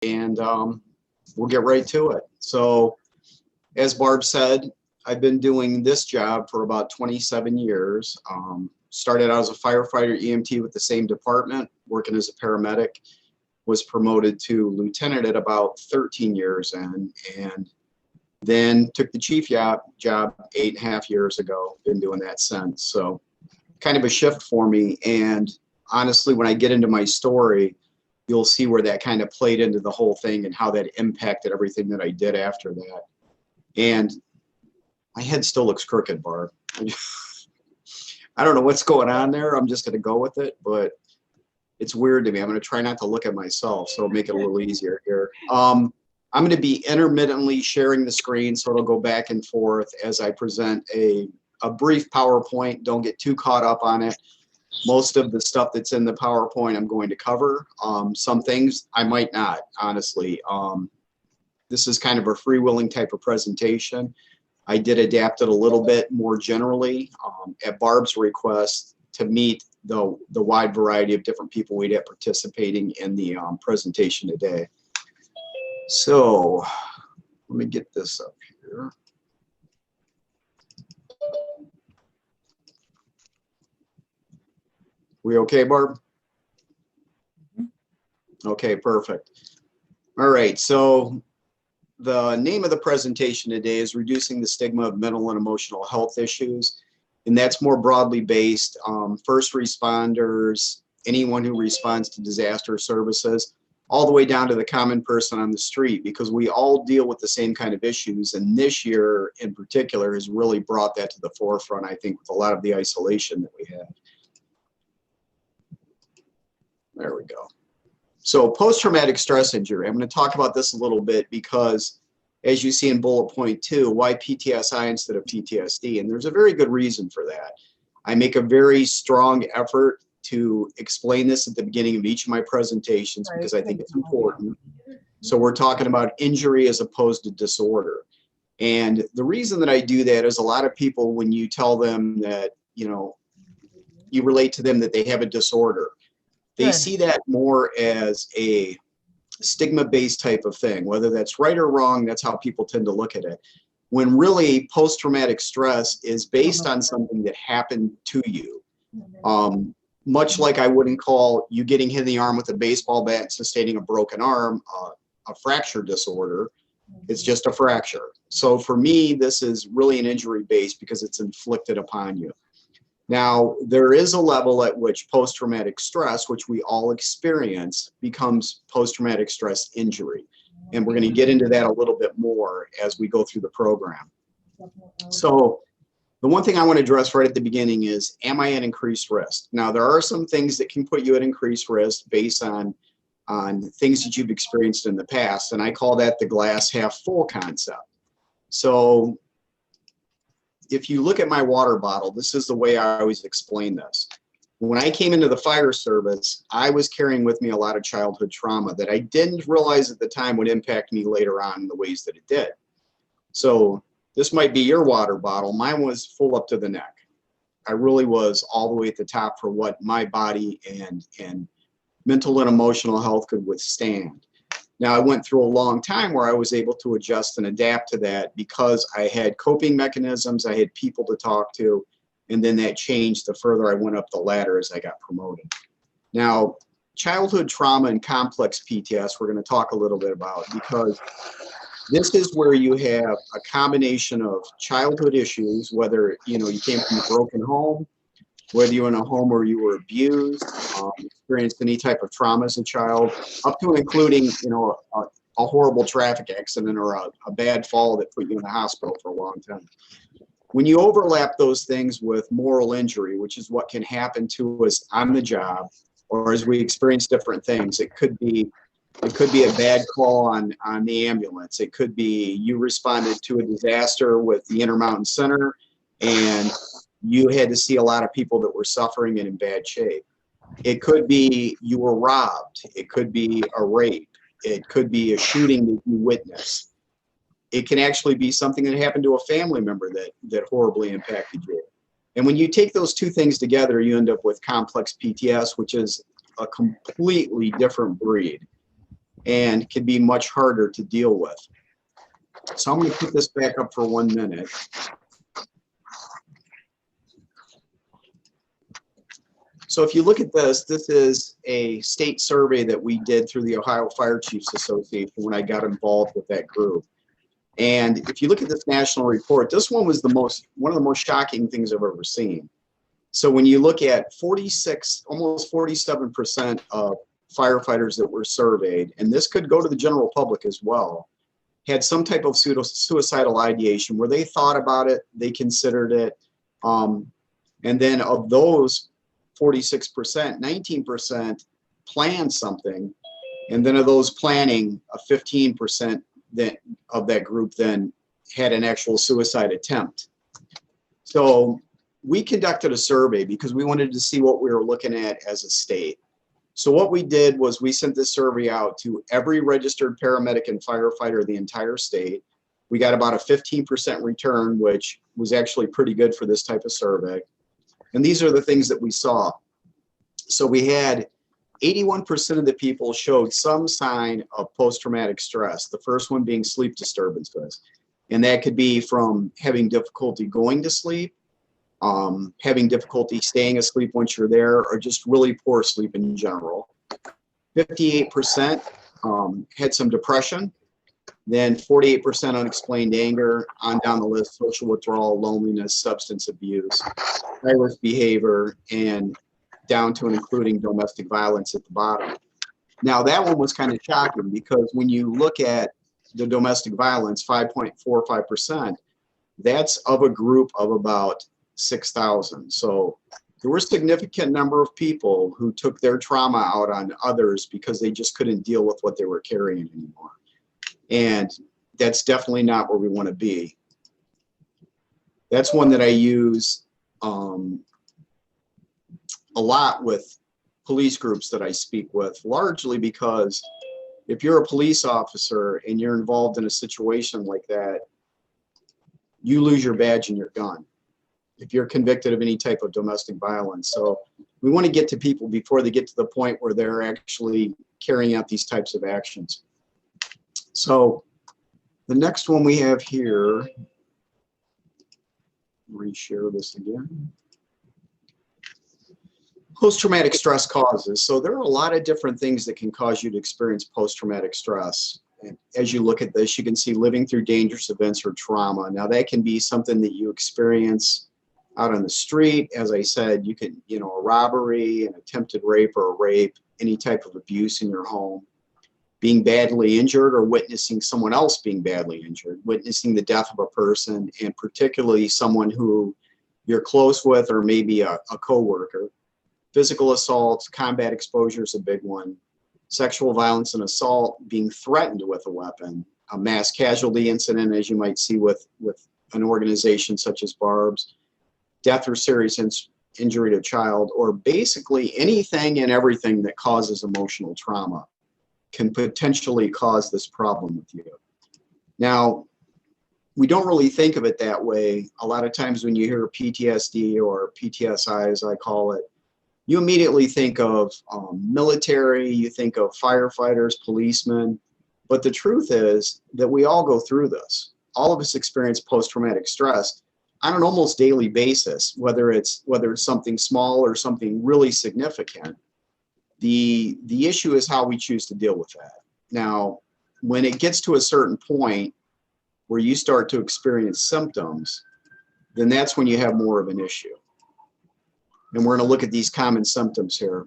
and we'll get right to it. So, as Barb said, I've been doing this job for about 27 years. Started out as a firefighter EMT with the same department, working as a paramedic, was promoted to lieutenant at about 13 years in, and then took the chief job 8.5 years ago. Been doing that since. So kind of a shift for me. And honestly, when I get into my story, you'll see where that kind of played into the whole thing and how that impacted everything that I did after that. And my head still looks crooked, Barb. I don't know what's going on there. I'm just going to go with it, but it's weird to me. I'm going to try not to look at myself, so it'll make it a little easier here. I'm going to be intermittently sharing the screen, so it'll go back and forth as I present a brief PowerPoint. Don't get too caught up on it. Most of the stuff that's in the PowerPoint I'm going to cover. Some things I might not, honestly. This is kind of a freewheeling type of presentation. I did adapt it a little bit more generally at Barb's request to meet the wide variety of different people we'd have participating in the presentation today. So let me get this up here. We okay, Barb? Okay, perfect. All right, so the name of the presentation today is Reducing the Stigma of Mental and Emotional Health Issues, and that's more broadly based first responders, anyone who responds to disaster services, all the way down to the common person on the street, because we all deal with the same kind of issues, and this year in particular has really brought that to the forefront, I think, with a lot of the isolation that we had. There we go. So post-traumatic stress injury, I'm going to talk about this a little bit because, as you see in bullet point 2, why PTSI instead of PTSD? And there's a very good reason for that. I make a very strong effort to explain this at the beginning of each of my presentations because I think it's important. So we're talking about injury as opposed to disorder. And the reason that I do that is a lot of people, when you tell them that, you relate to them that they have a disorder, they see that more as a stigma-based type of thing, whether that's right or wrong. That's how people tend to look at it. When really post-traumatic stress is based on something that happened to you. Much like I wouldn't call you getting hit in the arm with a baseball bat and sustaining a broken arm a fracture disorder. It's just a fracture. So for me, this is really an injury based because it's inflicted upon you. Now, there is a level at which post-traumatic stress, which we all experience, becomes post-traumatic stress injury. And we're going to get into that a little bit more as we go through the program. So the one thing I want to address right at the beginning is, am I at increased risk? Now, there are some things that can put you at increased risk based on things that you've experienced in the past. And I call that the glass half full concept. So if you look at my water bottle, this is the way I always explain this. When I came into the fire service, I was carrying with me a lot of childhood trauma that I didn't realize at the time would impact me later on in the ways that it did. So this might be your water bottle. Mine was full up to the neck. I really was all the way at the top for what my body and mental and emotional health could withstand. Now, I went through a long time where I was able to adjust and adapt to that because I had coping mechanisms, I had people to talk to, and then that changed the further I went up the ladder as I got promoted. Now, childhood trauma and complex PTS, we're going to talk a little bit about, because this is where you have a combination of childhood issues, whether you came from a broken home, whether you're in a home where you were abused, experienced any type of trauma as a child, up to and including, a horrible traffic accident or a bad fall that put you in the hospital for a long time. When you overlap those things with moral injury, which is what can happen to us on the job, or as we experience different things, it could be a bad call on the ambulance. It could be you responded to a disaster with the Intermountain Center and you had to see a lot of people that were suffering and in bad shape. It could be you were robbed. It could be a rape. It could be a shooting that you witnessed. It can actually be something that happened to a family member that horribly impacted you. And when you take those two things together, you end up with complex PTS, which is a completely different breed. and can be much harder to deal with. So I'm going to put this back up for 1 minute. So if you look at this, this is a state survey that we did through the Ohio Fire Chiefs Association when I got involved with that group. And if you look at this national report, this one was one of the most shocking things I've ever seen. So when you look at 46, almost 47% of firefighters that were surveyed, and this could go to the general public as well, had some type of suicidal ideation where they thought about it, they considered it, and then of those 46%, 19% planned something, and then of those planning, a 15% of that group then had an actual suicide attempt. So we conducted a survey because we wanted to see what we were looking at as a state. So what we did was we sent this survey out to every registered paramedic and firefighter of the entire state. We got about a 15% return, which was actually pretty good for this type of survey. And these are the things that we saw. So we had 81% of the people showed some sign of post-traumatic stress, the first one being sleep disturbances. And that could be from having difficulty going to sleep, having difficulty staying asleep once you're there, or just really poor sleep in general. 58% had some depression, then 48% unexplained anger, on down the list, social withdrawal, loneliness, substance abuse, high-risk behavior, and down to and including domestic violence at the bottom. Now that one was kind of shocking because when you look at the domestic violence, 5.45%, that's of a group of about 6,000. So there were a significant number of people who took their trauma out on others because they just couldn't deal with what they were carrying anymore. And that's definitely not where we want to be. That's one that I use a lot with police groups that I speak with, largely because if you're a police officer and you're involved in a situation like that, you lose your badge and your gun if you're convicted of any type of domestic violence. So we want to get to people before they get to the point where they're actually carrying out these types of actions. So the next one we have here, reshare this again. Post-traumatic stress causes. So there are a lot of different things that can cause you to experience post-traumatic stress. And as you look at this, you can see living through dangerous events or trauma. Now that can be something that you experience out on the street. As I said, you could, a robbery, an attempted rape or a rape, any type of abuse in your home, being badly injured or witnessing someone else being badly injured, witnessing the death of a person, and particularly someone who you're close with or maybe a coworker. Physical assault, combat exposure is a big one. Sexual violence and assault, being threatened with a weapon, a mass casualty incident, as you might see with an organization such as Barb's, death or serious injury to a child, or basically anything and everything that causes emotional trauma can potentially cause this problem with you. Now, we don't really think of it that way. A lot of times when you hear PTSD or PTSI, as I call it, you immediately think of military, you think of firefighters, policemen, but the truth is that we all go through this. All of us experience post-traumatic stress on an almost daily basis, whether it's something small or something really significant. The issue is how we choose to deal with that. Now, when it gets to a certain point where you start to experience symptoms, then that's when you have more of an issue. And we're going to look at these common symptoms here.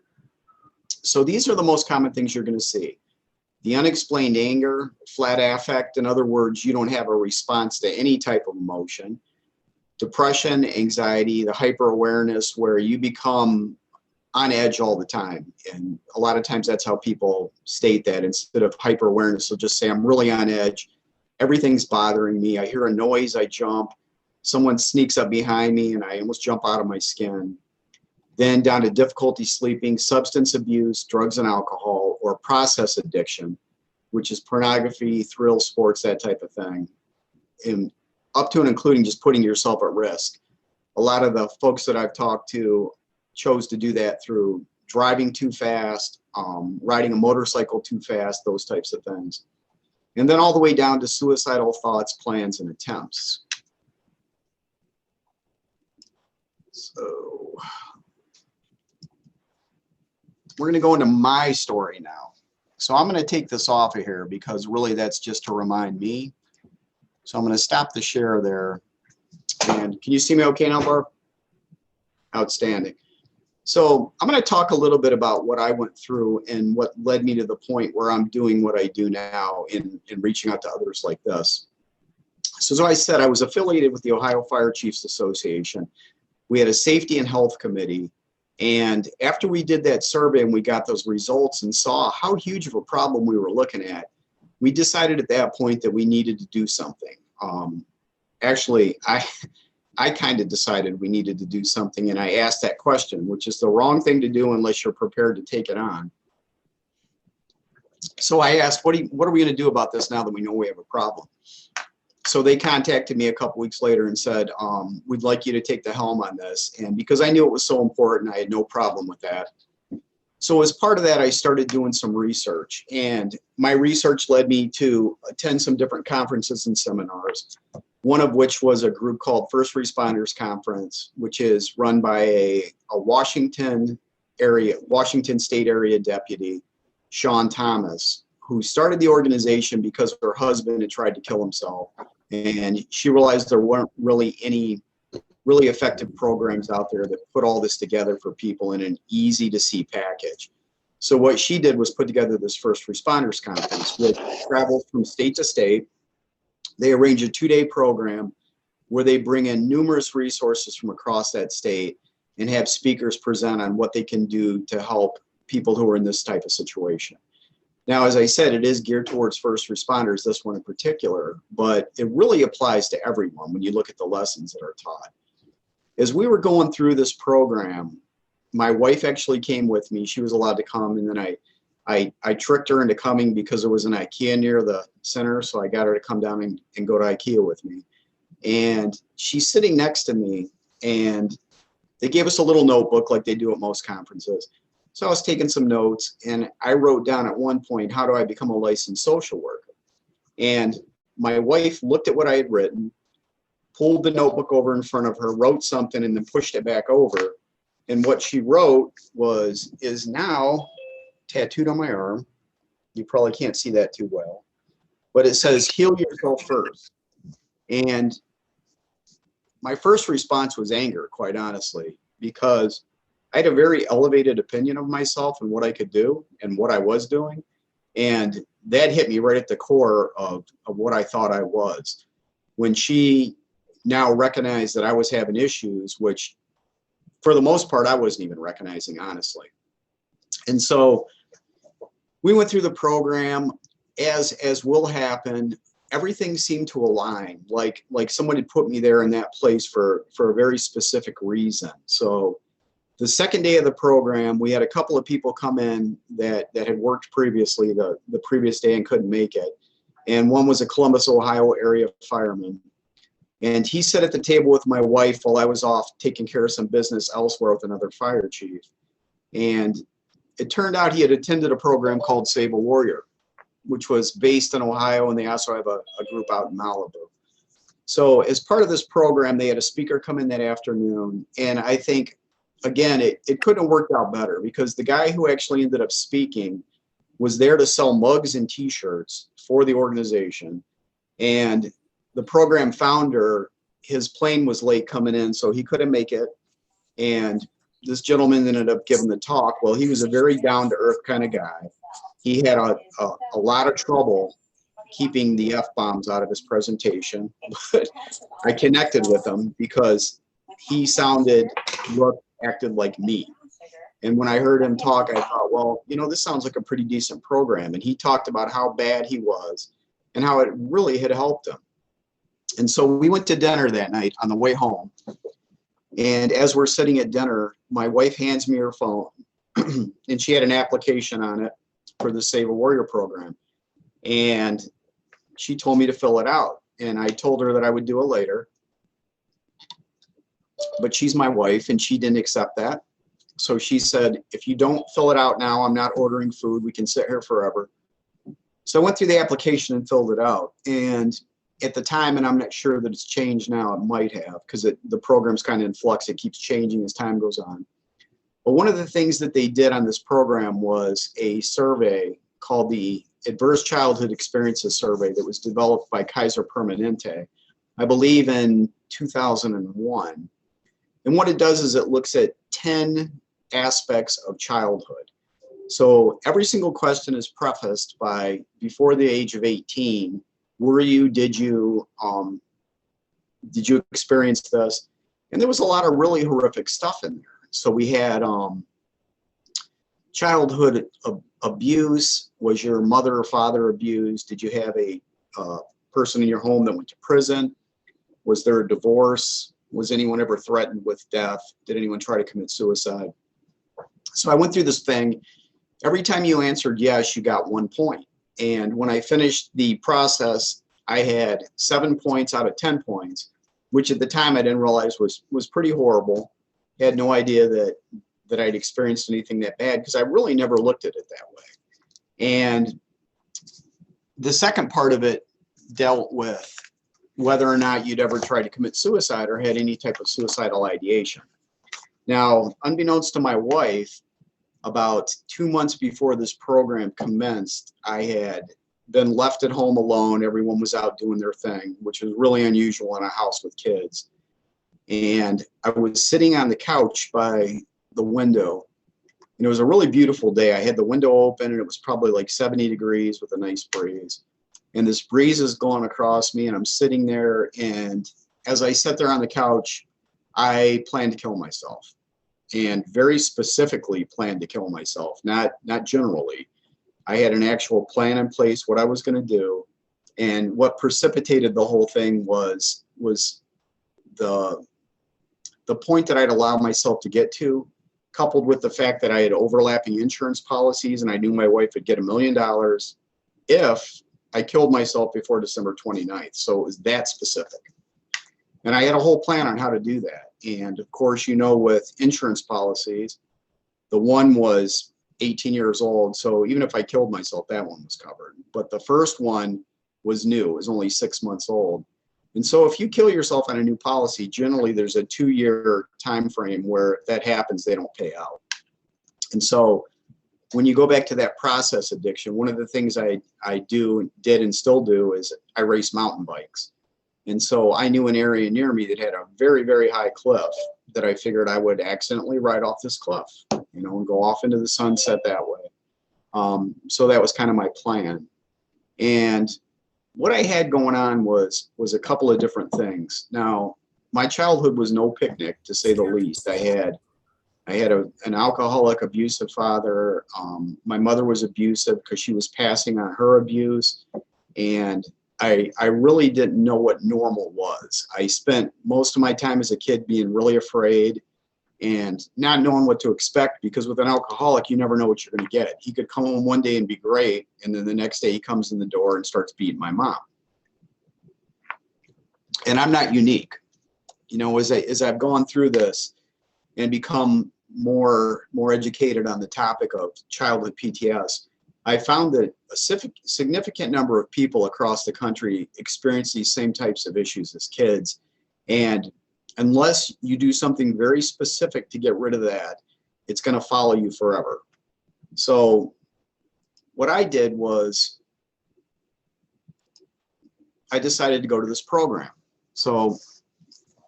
So these are the most common things you're going to see. The unexplained anger, flat affect, in other words, you don't have a response to any type of emotion. Depression, anxiety, the hyper-awareness where you become on edge all the time. And a lot of times that's how people state that. Instead of hyper-awareness, they'll just say, I'm really on edge. Everything's bothering me. I hear a noise, I jump. Someone sneaks up behind me and I almost jump out of my skin. Then down to difficulty sleeping, substance abuse, drugs and alcohol, or process addiction, which is pornography, thrill sports, that type of thing. And up to and including just putting yourself at risk. A lot of the folks that I've talked to chose to do that through driving too fast, riding a motorcycle too fast, those types of things. And then all the way down to suicidal thoughts, plans, and attempts. So we're going to go into my story now. So I'm going to take this off of here because really that's just to remind me. So I'm going to stop the share there. And can you see me okay now, Barb? Outstanding. So I'm going to talk a little bit about what I went through and what led me to the point where I'm doing what I do now in reaching out to others like this. So as I said, I was affiliated with the Ohio Fire Chiefs Association. We had a safety and health committee. And after we did that survey and we got those results and saw how huge of a problem we were looking at, we decided at that point that we needed to do something. Actually, I kind of decided we needed to do something, and I asked that question, which is the wrong thing to do unless you're prepared to take it on. So I asked, what are we going to do about this now that we know we have a problem? So they contacted me a couple weeks later and said, we'd like you to take the helm on this. And because I knew it was so important, I had no problem with that. So as part of that, I started doing some research, and my research led me to attend some different conferences and seminars, one of which was a group called First Responders Conference, which is run by a Washington State area deputy, Sean Thomas, who started the organization because her husband had tried to kill himself. And she realized there weren't really any really effective programs out there that put all this together for people in an easy to see package. So what she did was put together this First Responders Conference, which travels from state to state. They arrange a 2-day program where they bring in numerous resources from across that state and have speakers present on what they can do to help people who are in this type of situation. Now, as I said, it is geared towards first responders, this one in particular, but it really applies to everyone when you look at the lessons that are taught. As we were going through this program, my wife actually came with me. She was allowed to come, and then I tricked her into coming because there was an IKEA near the center, so I got her to come down and go to IKEA with me. And she's sitting next to me, and they gave us a little notebook like they do at most conferences. So I was taking some notes, and I wrote down at one point, how do I become a licensed social worker? And my wife looked at what I had written, pulled the notebook over in front of her, wrote something, and then pushed it back over. And what she wrote is now tattooed on my arm. You probably can't see that too well, but it says, heal yourself first. And my first response was anger, quite honestly, because I had a very elevated opinion of myself and what I could do and what I was doing. And that hit me right at the core of what I thought I was. When she now recognized that I was having issues, which for the most part, I wasn't even recognizing, honestly. And so we went through the program. As will happen, everything seemed to align, like someone had put me there in that place for a very specific reason. So the second day of the program, we had a couple of people come in that had worked previously the previous day and couldn't make it. And one was a Columbus, Ohio area fireman. And he sat at the table with my wife while I was off taking care of some business elsewhere with another fire chief. And it turned out he had attended a program called Save a Warrior, which was based in Ohio, and they also have a group out in Malibu. So as part of this program, they had a speaker come in that afternoon, and I think, again, it couldn't have worked out better because the guy who actually ended up speaking was there to sell mugs and t-shirts for the organization. And the program founder, his plane was late coming in, so he couldn't make it. And this gentleman ended up giving the talk. Well, he was a very down-to-earth kind of guy. He had a lot of trouble keeping the F-bombs out of his presentation, but I connected with him because he sounded, looked, acted like me. And when I heard him talk, I thought, well, you know, this sounds like a pretty decent program. And he talked about how bad he was and how it really had helped him. And so we went to dinner that night on the way home. And as we're sitting at dinner, my wife hands me her phone, and she had an application on it for the Save a Warrior program. And she told me to fill it out. And I told her that I would do it later. But she's my wife, and she didn't accept that. So she said, if you don't fill it out now, I'm not ordering food. We can sit here forever. So I went through the application and filled it out. And at the time, and I'm not sure that it's changed now, it might have, because the program's kind of in flux. It keeps changing as time goes on. But one of the things that they did on this program was a survey called the Adverse Childhood Experiences Survey that was developed by Kaiser Permanente, I believe in 2001. And what it does is it looks at 10 aspects of childhood. So every single question is prefaced by, before the age of 18, did you experience this? And there was a lot of really horrific stuff in there. So we had childhood abuse. Was your mother or father abused? Did you have a person in your home that went to prison? Was there a divorce? Was anyone ever threatened with death? Did anyone try to commit suicide? So I went through this thing. Every time you answered yes, you got 1 point. And when I finished the process, I had 7 points out of 10 points, which at the time I didn't realize was pretty horrible. I had no idea that I'd experienced anything that bad, because I really never looked at it that way. And the second part of it dealt with whether or not you'd ever tried to commit suicide or had any type of suicidal ideation. Now, unbeknownst to my wife, about 2 months before this program commenced, I had been left at home alone. Everyone was out doing their thing, which is really unusual in a house with kids. And I was sitting on the couch by the window, and it was a really beautiful day. I had the window open, and it was probably like 70 degrees with a nice breeze. And this breeze is going across me, and I'm sitting there. And as I sat there on the couch, I planned to kill myself, and very specifically planned to kill myself, not generally. I had an actual plan in place, what I was going to do. And what precipitated the whole thing was the point that I'd allowed myself to get to, coupled with the fact that I had overlapping insurance policies, and I knew my wife would get $1 million if I killed myself before December 29th. So it was that specific. And I had a whole plan on how to do that. And of course, you know, with insurance policies, the one was 18 years old. So even if I killed myself, that one was covered. But the first one was new. It was only 6 months old. And so if you kill yourself on a new policy, generally there's a 2-year time frame where if that happens, they don't pay out. And so when you go back to that process addiction, one of the things I did and still do is I race mountain bikes. And so I knew an area near me that had a very, very high cliff that I figured I would accidentally ride off this cliff, you know, and go off into the sunset that way. So that was kind of my plan. And what I had going on was a couple of different things. Now, my childhood was no picnic, to say the least. I had an alcoholic, abusive father. My mother was abusive because she was passing on her abuse. And I really didn't know what normal was. I spent most of my time as a kid being really afraid and not knowing what to expect, because with an alcoholic, you never know what you're going to get. He could come home one day and be great, and then the next day he comes in the door and starts beating my mom. And I'm not unique. You know, as I've gone through this and become more educated on the topic of childhood PTS, I found that a significant number of people across the country experience these same types of issues as kids. And unless you do something very specific to get rid of that, it's going to follow you forever. So what I did was I decided to go to this program. So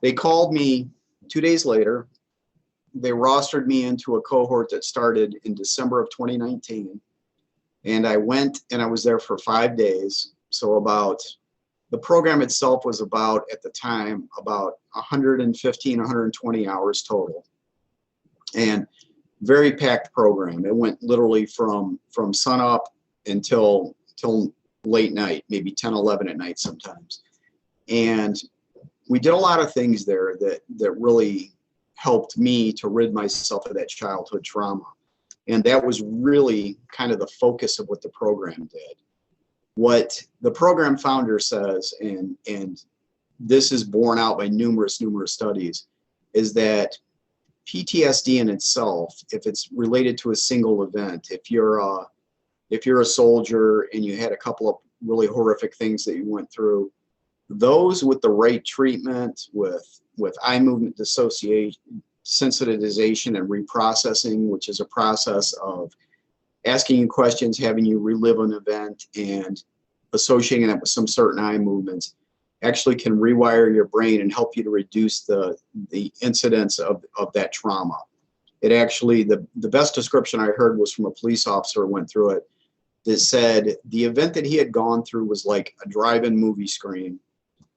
they called me 2 days later. They rostered me into a cohort that started in December of 2019. And I went and I was there for 5 days. So the program itself was about, at the time, about 115, 120 hours total. And very packed program. It went literally from sunup till late night, maybe 10, 11 at night sometimes. And we did a lot of things there that really helped me to rid myself of that childhood trauma. And that was really kind of the focus of what the program did. What the program founder says, and this is borne out by numerous studies, is that PTSD in itself, if it's related to a single event, if you're a soldier and you had a couple of really horrific things that you went through, those with the right treatment, with eye movement dissociation, sensitization, and reprocessing, which is a process of asking you questions, having you relive an event, and associating that with some certain eye movements, actually can rewire your brain and help you to reduce the incidence of that trauma. It actually, the best description I heard was from a police officer who went through it, that said the event that he had gone through was like a drive-in movie screen.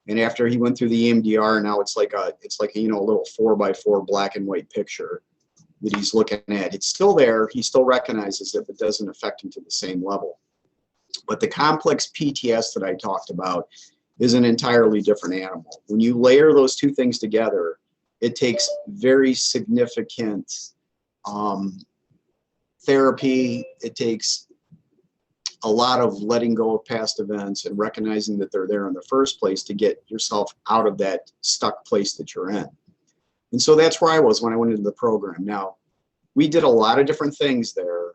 And after he went through the EMDR, now it's like a you know, a little 4x4 black and white picture that he's looking at. It's still there. He still recognizes it, but doesn't affect him to the same level. But the complex PTS that I talked about is an entirely different animal. When you layer those two things together, it takes very significant therapy. It takes a lot of letting go of past events and recognizing that they're there in the first place to get yourself out of that stuck place that you're in. And so that's where I was when I went into the program. Now, we did a lot of different things there,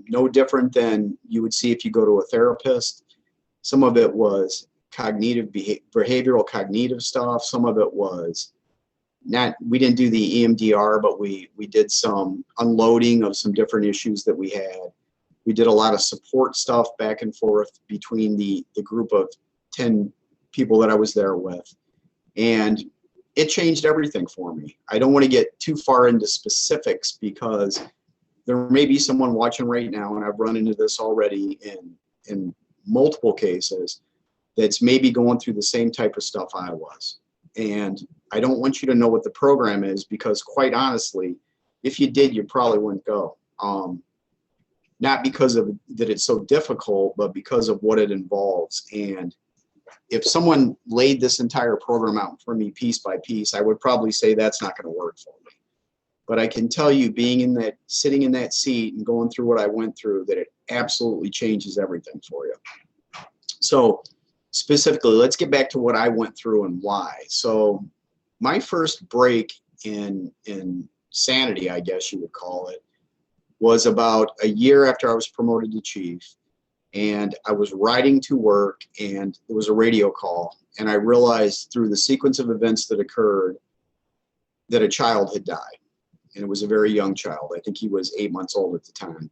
no different than you would see if you go to a therapist. Some of it was cognitive, behavioral cognitive stuff. Some of it was not, we didn't do the EMDR, but we did some unloading of some different issues that we had. We did a lot of support stuff back and forth between the group of 10 people that I was there with. And it changed everything for me. I don't want to get too far into specifics because there may be someone watching right now, and I've run into this already in multiple cases, that's maybe going through the same type of stuff I was. And I don't want you to know what the program is because, quite honestly, if you did, you probably wouldn't go. Not because of that it's so difficult, but because of what it involves. And if someone laid this entire program out for me piece by piece, I would probably say that's not going to work for me. But I can tell you, being in that, sitting in that seat and going through what I went through, that it absolutely changes everything for you. So specifically, let's get back to what I went through and why. So my first break in sanity, I guess you would call it, was about a year after I was promoted to chief. And I was riding to work and there was a radio call. And I realized through the sequence of events that occurred that a child had died. And it was a very young child. I think he was 8 months old at the time.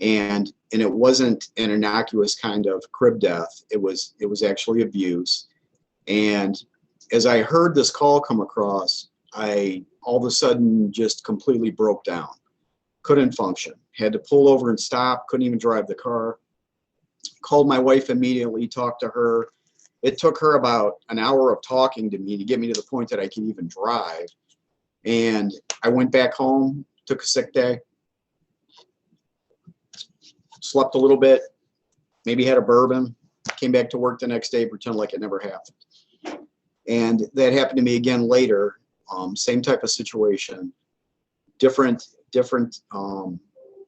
And it wasn't an innocuous kind of crib death. It was actually abuse. And as I heard this call come across, I all of a sudden just completely broke down. Couldn't function. Had to pull over and stop. Couldn't even drive the car. Called my wife immediately, talked to her. It took her about an hour of talking to me to get me to the point that I could even drive. And I went back home, took a sick day, slept a little bit, maybe had a bourbon, came back to work the next day, pretend like it never happened. And that happened to me again later, same type of situation, different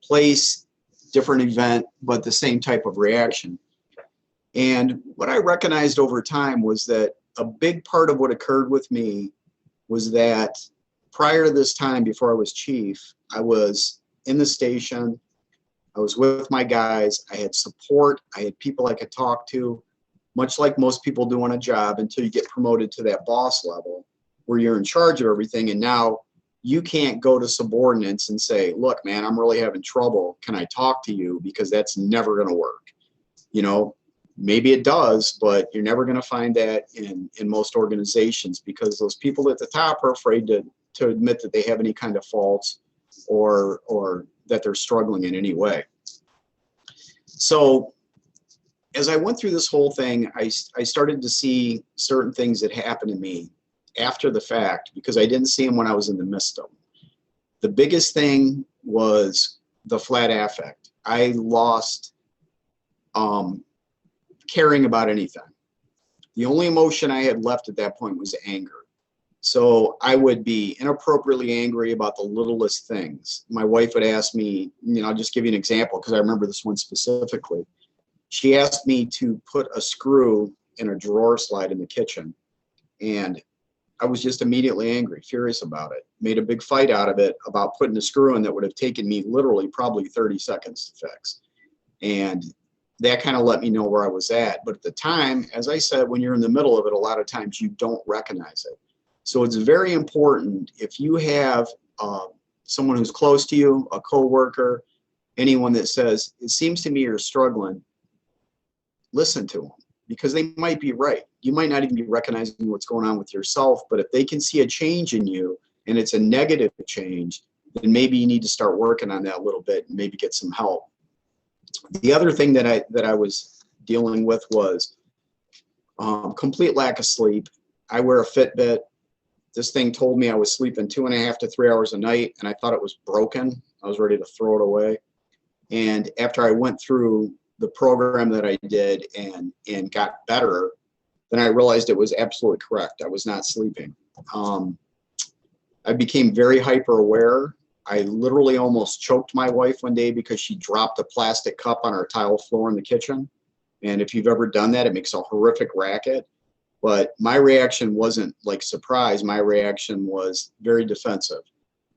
place, different event, but the same type of reaction. And what I recognized over time was that a big part of what occurred with me was that prior to this time, before I was chief, I was in the station, I was with my guys, I had support, I had people I could talk to, much like most people do on a job until you get promoted to that boss level where you're in charge of everything. And now you can't go to subordinates and say, look, man, I'm really having trouble. Can I talk to you? Because that's never going to work. You know, maybe it does, but you're never going to find that in most organizations because those people at the top are afraid to admit that they have any kind of faults or that they're struggling in any way. So as I went through this whole thing, I started to see certain things that happened to me after the fact because I didn't see them when I was in the midst of them. The biggest thing was the flat affect. I lost caring about anything. The only emotion I had left at that point was anger. So I would be inappropriately angry about the littlest things. My wife would ask me, you know, I'll just give you an example because I remember this one specifically. She asked me to put a screw in a drawer slide in the kitchen, and I was just immediately angry, furious about it. made a big fight out of it about putting a screw in that would have taken me literally probably 30 seconds to fix. And that kind of let me know where I was at. But at the time, as I said, when you're in the middle of it, a lot of times you don't recognize it. So it's very important, if you have someone who's close to you, a coworker, anyone that says, it seems to me you're struggling, listen to them, because they might be right. You might not even be recognizing what's going on with yourself, but if they can see a change in you and it's a negative change, then maybe you need to start working on that a little bit and maybe get some help. The other thing that I was dealing with was complete lack of sleep. I wear a Fitbit. This thing told me I was sleeping 2.5 to 3 hours a night, and I thought it was broken. I was ready to throw it away. And after I went through the program that I did and got better, then I realized it was absolutely correct. I was not sleeping. I became very hyper aware. I literally almost choked my wife one day because she dropped a plastic cup on our tile floor in the kitchen. And if you've ever done that, it makes a horrific racket. But my reaction wasn't like surprise. My reaction was very defensive.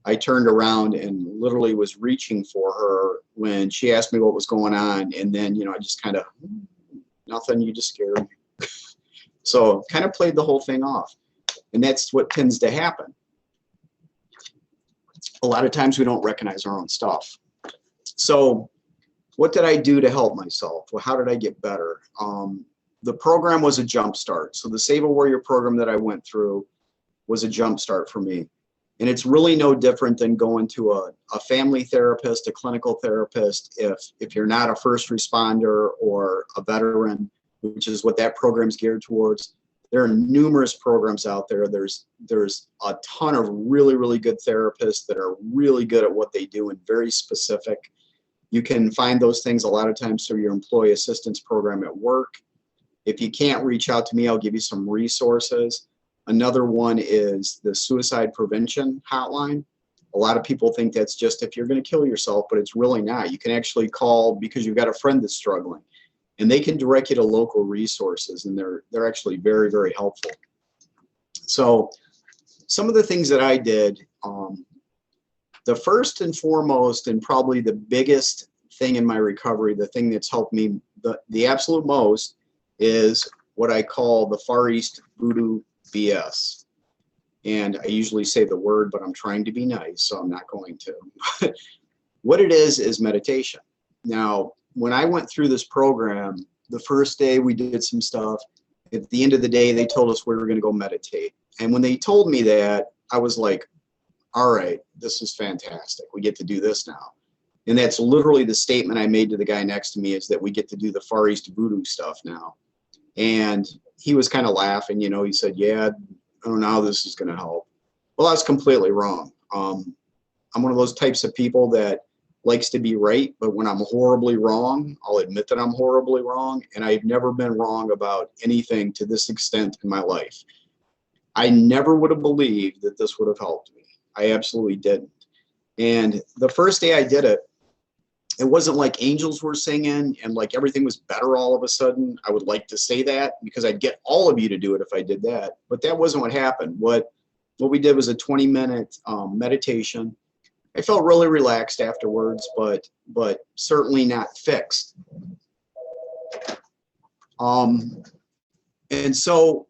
I turned around and literally was reaching for her when she asked me what was going on. And then, you know, I just kind of, nothing, you just scared me. So kind of played the whole thing off. And that's what tends to happen. A lot of times we don't recognize our own stuff. So what did I do to help myself? Well, how did I get better? The program was a jump start. So the Save a Warrior program that I went through was a jump start for me. And it's really no different than going to a family therapist, a clinical therapist, if you're not a first responder or a veteran, which is what that program's geared towards. There are numerous programs out there. There's a ton of really, really good therapists that are really good at what they do and very specific. You can find those things a lot of times through your employee assistance program at work. If you can't reach out to me, I'll give you some resources. Another one is the suicide prevention hotline. A lot of people think that's just if you're going to kill yourself, but it's really not. You can actually call because you've got a friend that's struggling, and they can direct you to local resources, and they're actually very, very helpful. So some of the things that I did, the first and foremost and probably the biggest thing in my recovery, the thing that's helped me the absolute most, is what I call the Far East Voodoo BS. And I usually say the word, but I'm trying to be nice, so I'm not going to. What it is meditation. Now, when I went through this program, the first day we did some stuff. At the end of the day, they told us we were going to go meditate. And when they told me that, I was like, all right, this is fantastic. We get to do this now. And that's literally the statement I made to the guy next to me, is that we get to do the Far East Voodoo stuff now. And he was kind of laughing, you know, he said, yeah, I don't know how this is going to help. Well, I was completely wrong. I'm one of those types of people that likes to be right, but when I'm horribly wrong, I'll admit that I'm horribly wrong. And I've never been wrong about anything to this extent in my life. I never would have believed that this would have helped me. I absolutely didn't. And the first day I did it, it wasn't like angels were singing and like everything was better all of a sudden. I would like to say that because I'd get all of you to do it if I did that. But that wasn't what happened. What we did was a 20-minute meditation. I felt really relaxed afterwards, but certainly not fixed. And so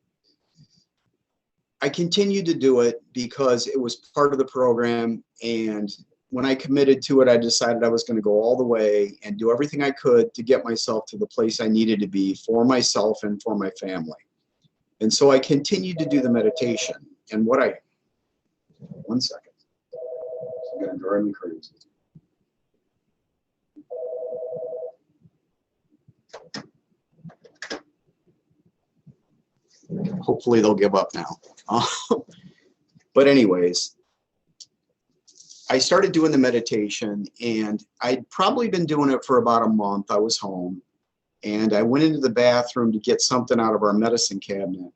I continued to do it because it was part of the program, and when I committed to it, I decided I was going to go all the way and do everything I could to get myself to the place I needed to be for myself and for my family. And so I continued to do the meditation. And one second. It's going to drive me crazy. Hopefully they'll give up now. But anyways, I started doing the meditation, and I'd probably been doing it for about a month. I was home, and I went into the bathroom to get something out of our medicine cabinet,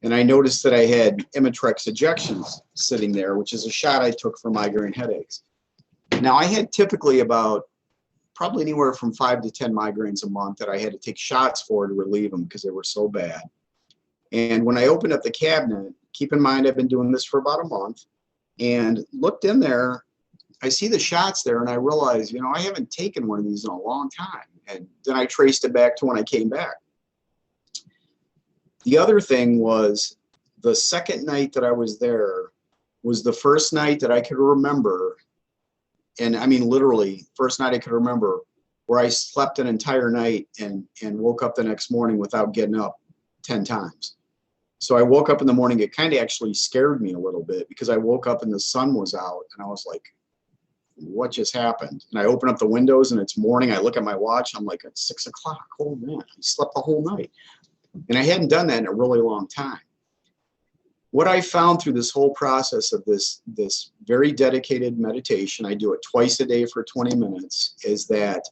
and I noticed that I had Imitrex injections sitting there, which is a shot I took for migraine headaches. Now, I had typically about probably anywhere from 5 to 10 migraines a month that I had to take shots for to relieve them because they were so bad. And when I opened up the cabinet, keep in mind I've been doing this for about a month, and looked in there. I see the shots there, and I realized, you know, I haven't taken one of these in a long time. And then I traced it back to when I came back. The other thing was, the second night that I was there was the first night that I could remember, and I mean literally first night I could remember, where I slept an entire night and woke up the next morning without getting up 10 times. So I woke up in the morning. It kind of actually scared me a little bit, because I woke up and the sun was out, and I was like, what just happened? And I open up the windows and it's morning. I look at my watch. I'm like, it's 6 o'clock. Oh man, I slept the whole night. And I hadn't done that in a really long time. What I found through this whole process of this very dedicated meditation, I do it twice a day for 20 minutes, is that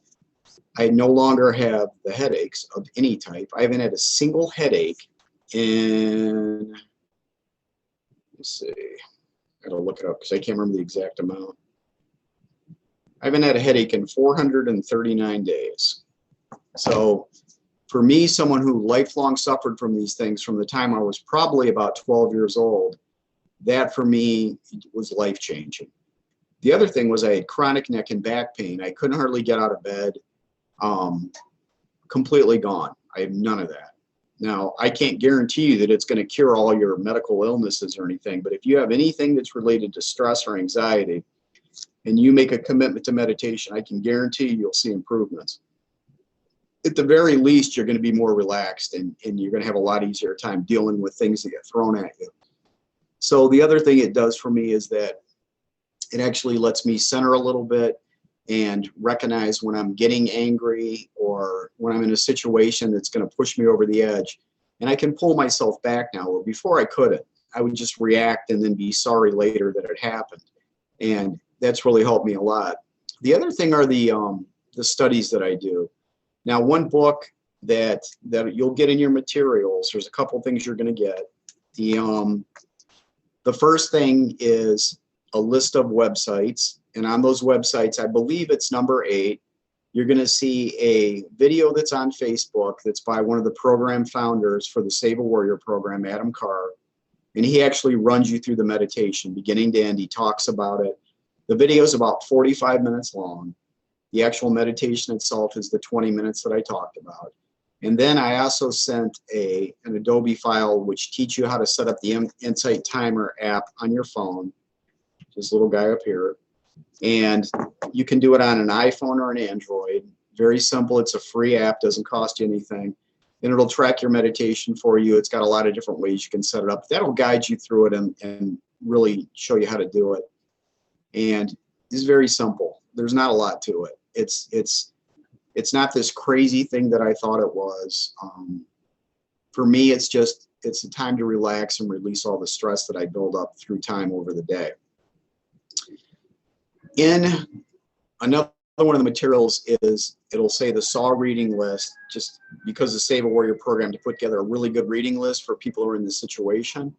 I no longer have the headaches of any type. I haven't had a single headache in, let's see, I gotta look it up because I can't remember the exact amount. I haven't had a headache in 439 days. So for me, someone who lifelong suffered from these things from the time I was probably about 12 years old, that for me was life-changing. The other thing was I had chronic neck and back pain. I couldn't hardly get out of bed. Completely gone. I have none of that. Now, I can't guarantee you that it's going to cure all your medical illnesses or anything, but if you have anything that's related to stress or anxiety, and you make a commitment to meditation, I can guarantee you'll see improvements. At the very least, you're going to be more relaxed, and you're going to have a lot easier time dealing with things that get thrown at you. So the other thing it does for me is that it actually lets me center a little bit and recognize when I'm getting angry or when I'm in a situation that's going to push me over the edge. And I can pull myself back now, where before I couldn't. I would just react and then be sorry later that it happened. And that's really helped me a lot. The other thing are the studies that I do. Now, one book that you'll get in your materials, there's a couple things you're going to get. The first thing is a list of websites, and on those websites, I believe it's number 8, you're going to see a video that's on Facebook that's by one of the program founders for the Save a Warrior program, Adam Carr, and he actually runs you through the meditation beginning to end. He talks about it. The video is about 45 minutes long. The actual meditation itself is the 20 minutes that I talked about. And then I also sent an Adobe file which teach you how to set up the Insight Timer app on your phone. This little guy up here. And you can do it on an iPhone or an Android. Very simple. It's a free app, doesn't cost you anything. And it'll track your meditation for you. It's got a lot of different ways you can set it up. That'll guide you through it and really show you how to do it. And it's very simple. There's not a lot to it. It's not this crazy thing that I thought it was. For me, it's a time to relax and release all the stress that I build up through time over the day. In another one of the materials is, it'll say the SAW reading list, just because the Save a Warrior program to put together a really good reading list for people who are in this situation.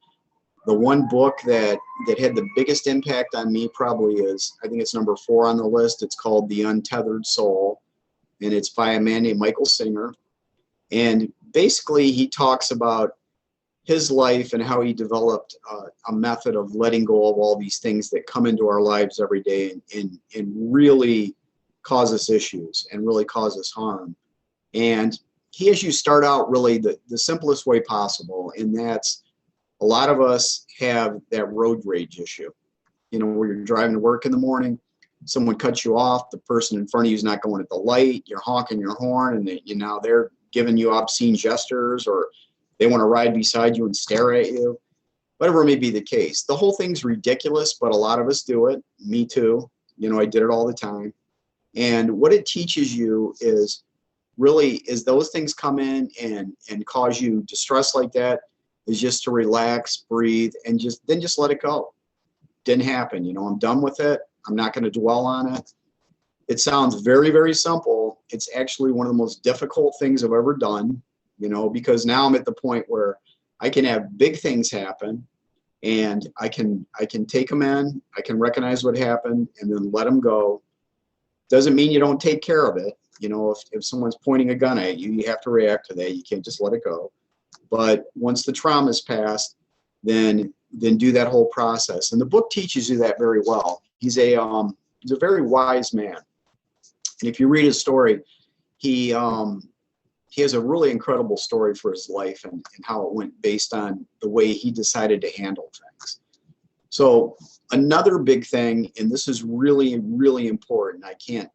The one book that had the biggest impact on me probably is, I think it's number 4 on the list. It's called The Untethered Soul, and it's by a man named Michael Singer. And basically he talks about his life and how he developed a method of letting go of all these things that come into our lives every day and really cause us issues and really cause us harm. And he has you start out really the simplest way possible, and that's, a lot of us have that road rage issue. You know, where you're driving to work in the morning, someone cuts you off, the person in front of you is not going at the light, you're honking your horn, and they're giving you obscene gestures, or they want to ride beside you and stare at you, whatever may be the case. The whole thing's ridiculous, but a lot of us do it. Me too. You know, I did it all the time. And what it teaches you is really, as those things come in and cause you distress like that, is just to relax, breathe, and just let it go. Didn't happen. You know, I'm done with it. I'm not going to dwell on it. It sounds very, very simple. It's actually one of the most difficult things I've ever done, you know, because now I'm at the point where I can have big things happen, and I can take them in, I can recognize what happened, and then let them go. Doesn't mean you don't take care of it. You know, if someone's pointing a gun at you, you have to react to that. You can't just let it go. But once the trauma's passed, then then do that whole process. And the book teaches you that very well. He's a very wise man. And if you read his story, he has a really incredible story for his life and how it went based on the way he decided to handle things. So another big thing, and this is really, really important, I can't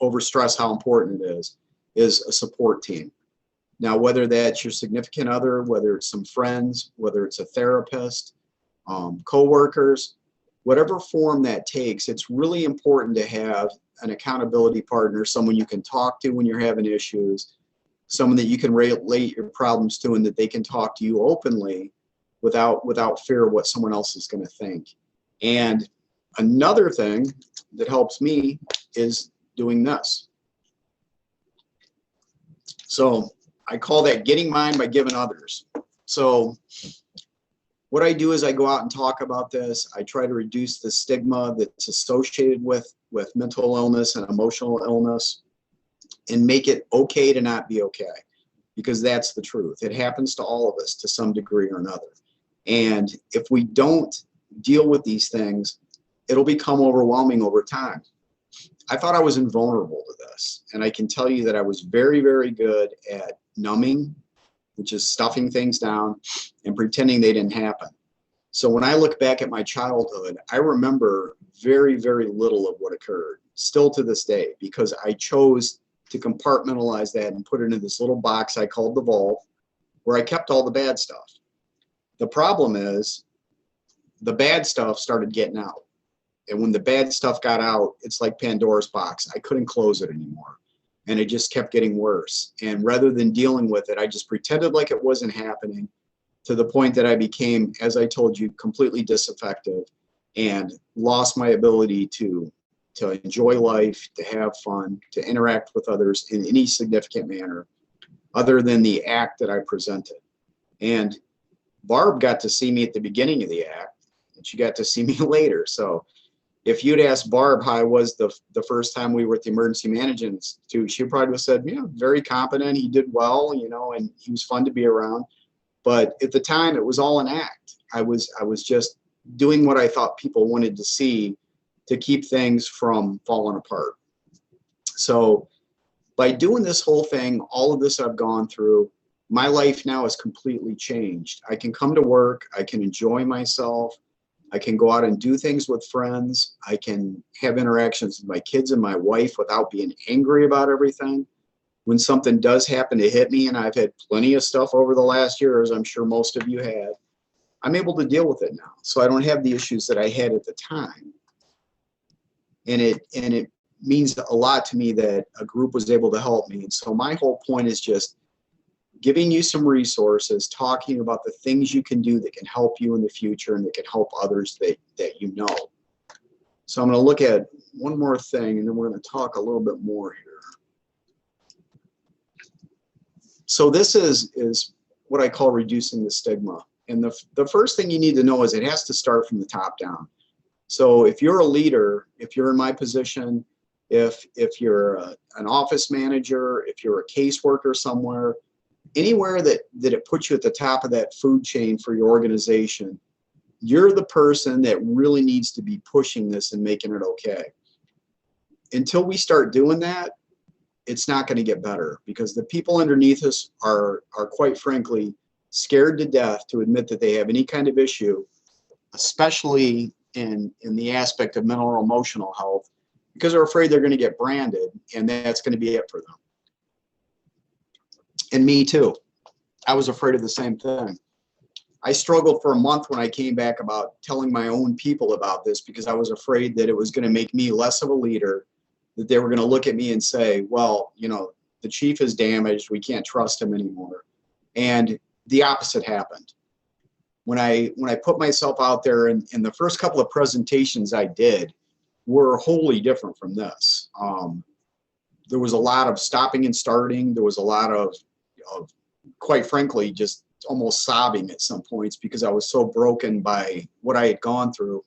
overstress how important it is a support team. Now, whether that's your significant other, whether it's some friends, whether it's a therapist, co-workers, whatever form that takes, it's really important to have an accountability partner, someone you can talk to when you're having issues, someone that you can relate your problems to and that they can talk to you openly without fear of what someone else is going to think. And another thing that helps me is doing this. So I call that getting mine by giving others. So what I do is I go out and talk about this. I try to reduce the stigma that's associated with mental illness and emotional illness and make it okay to not be okay, because that's the truth. It happens to all of us to some degree or another. And if we don't deal with these things, it'll become overwhelming over time. I thought I was invulnerable to this, and I can tell you that I was very, very good at numbing, which is stuffing things down and pretending they didn't happen. So when I look back at my childhood, I remember very, very little of what occurred, still to this day, because I chose to compartmentalize that and put it in this little box I called the vault, where I kept all the bad stuff. The problem is the bad stuff started getting out. And when the bad stuff got out, it's like Pandora's box. I couldn't close it anymore. And it just kept getting worse. And rather than dealing with it, I just pretended like it wasn't happening, to the point that I became, as I told you, completely disaffective and lost my ability to enjoy life, to have fun, to interact with others in any significant manner other than the act that I presented. And Barb got to see me at the beginning of the act, and she got to see me later. So if you'd asked Barb how I was the first time we were at the Emergency Management Institute, she probably would have said, very competent, he did well, and he was fun to be around. But at the time, it was all an act. I was just doing what I thought people wanted to see to keep things from falling apart. So by doing this whole thing, all of this I've gone through, my life now is completely changed. I can come to work, I can enjoy myself, I can go out and do things with friends, I can have interactions with my kids and my wife without being angry about everything. When something does happen to hit me, and I've had plenty of stuff over the last year, as I'm sure most of you had, I'm able to deal with it now. So I don't have the issues that I had at the time. And it means a lot to me that a group was able to help me. And so my whole point is just giving you some resources, talking about the things you can do that can help you in the future and that can help others that you know. So I'm going to look at one more thing, and then we're going to talk a little bit more here. So this is what I call reducing the stigma. And the first thing you need to know is it has to start from the top down. So if you're a leader, if you're in my position, if you're an office manager, if you're a caseworker somewhere, anywhere that it puts you at the top of that food chain for your organization, you're the person that really needs to be pushing this and making it okay. Until we start doing that, it's not going to get better, because the people underneath us are quite frankly scared to death to admit that they have any kind of issue, especially in the aspect of mental or emotional health, because they're afraid they're going to get branded, and that's going to be it for them. And me too. I was afraid of the same thing. I struggled for a month when I came back about telling my own people about this, because I was afraid that it was going to make me less of a leader, that they were going to look at me and say, well, the chief is damaged, we can't trust him anymore. And the opposite happened. When I put myself out there, and the first couple of presentations I did were wholly different from this. There was a lot of stopping and starting. There was a lot of quite frankly, just almost sobbing at some points, because I was so broken by what I had gone through.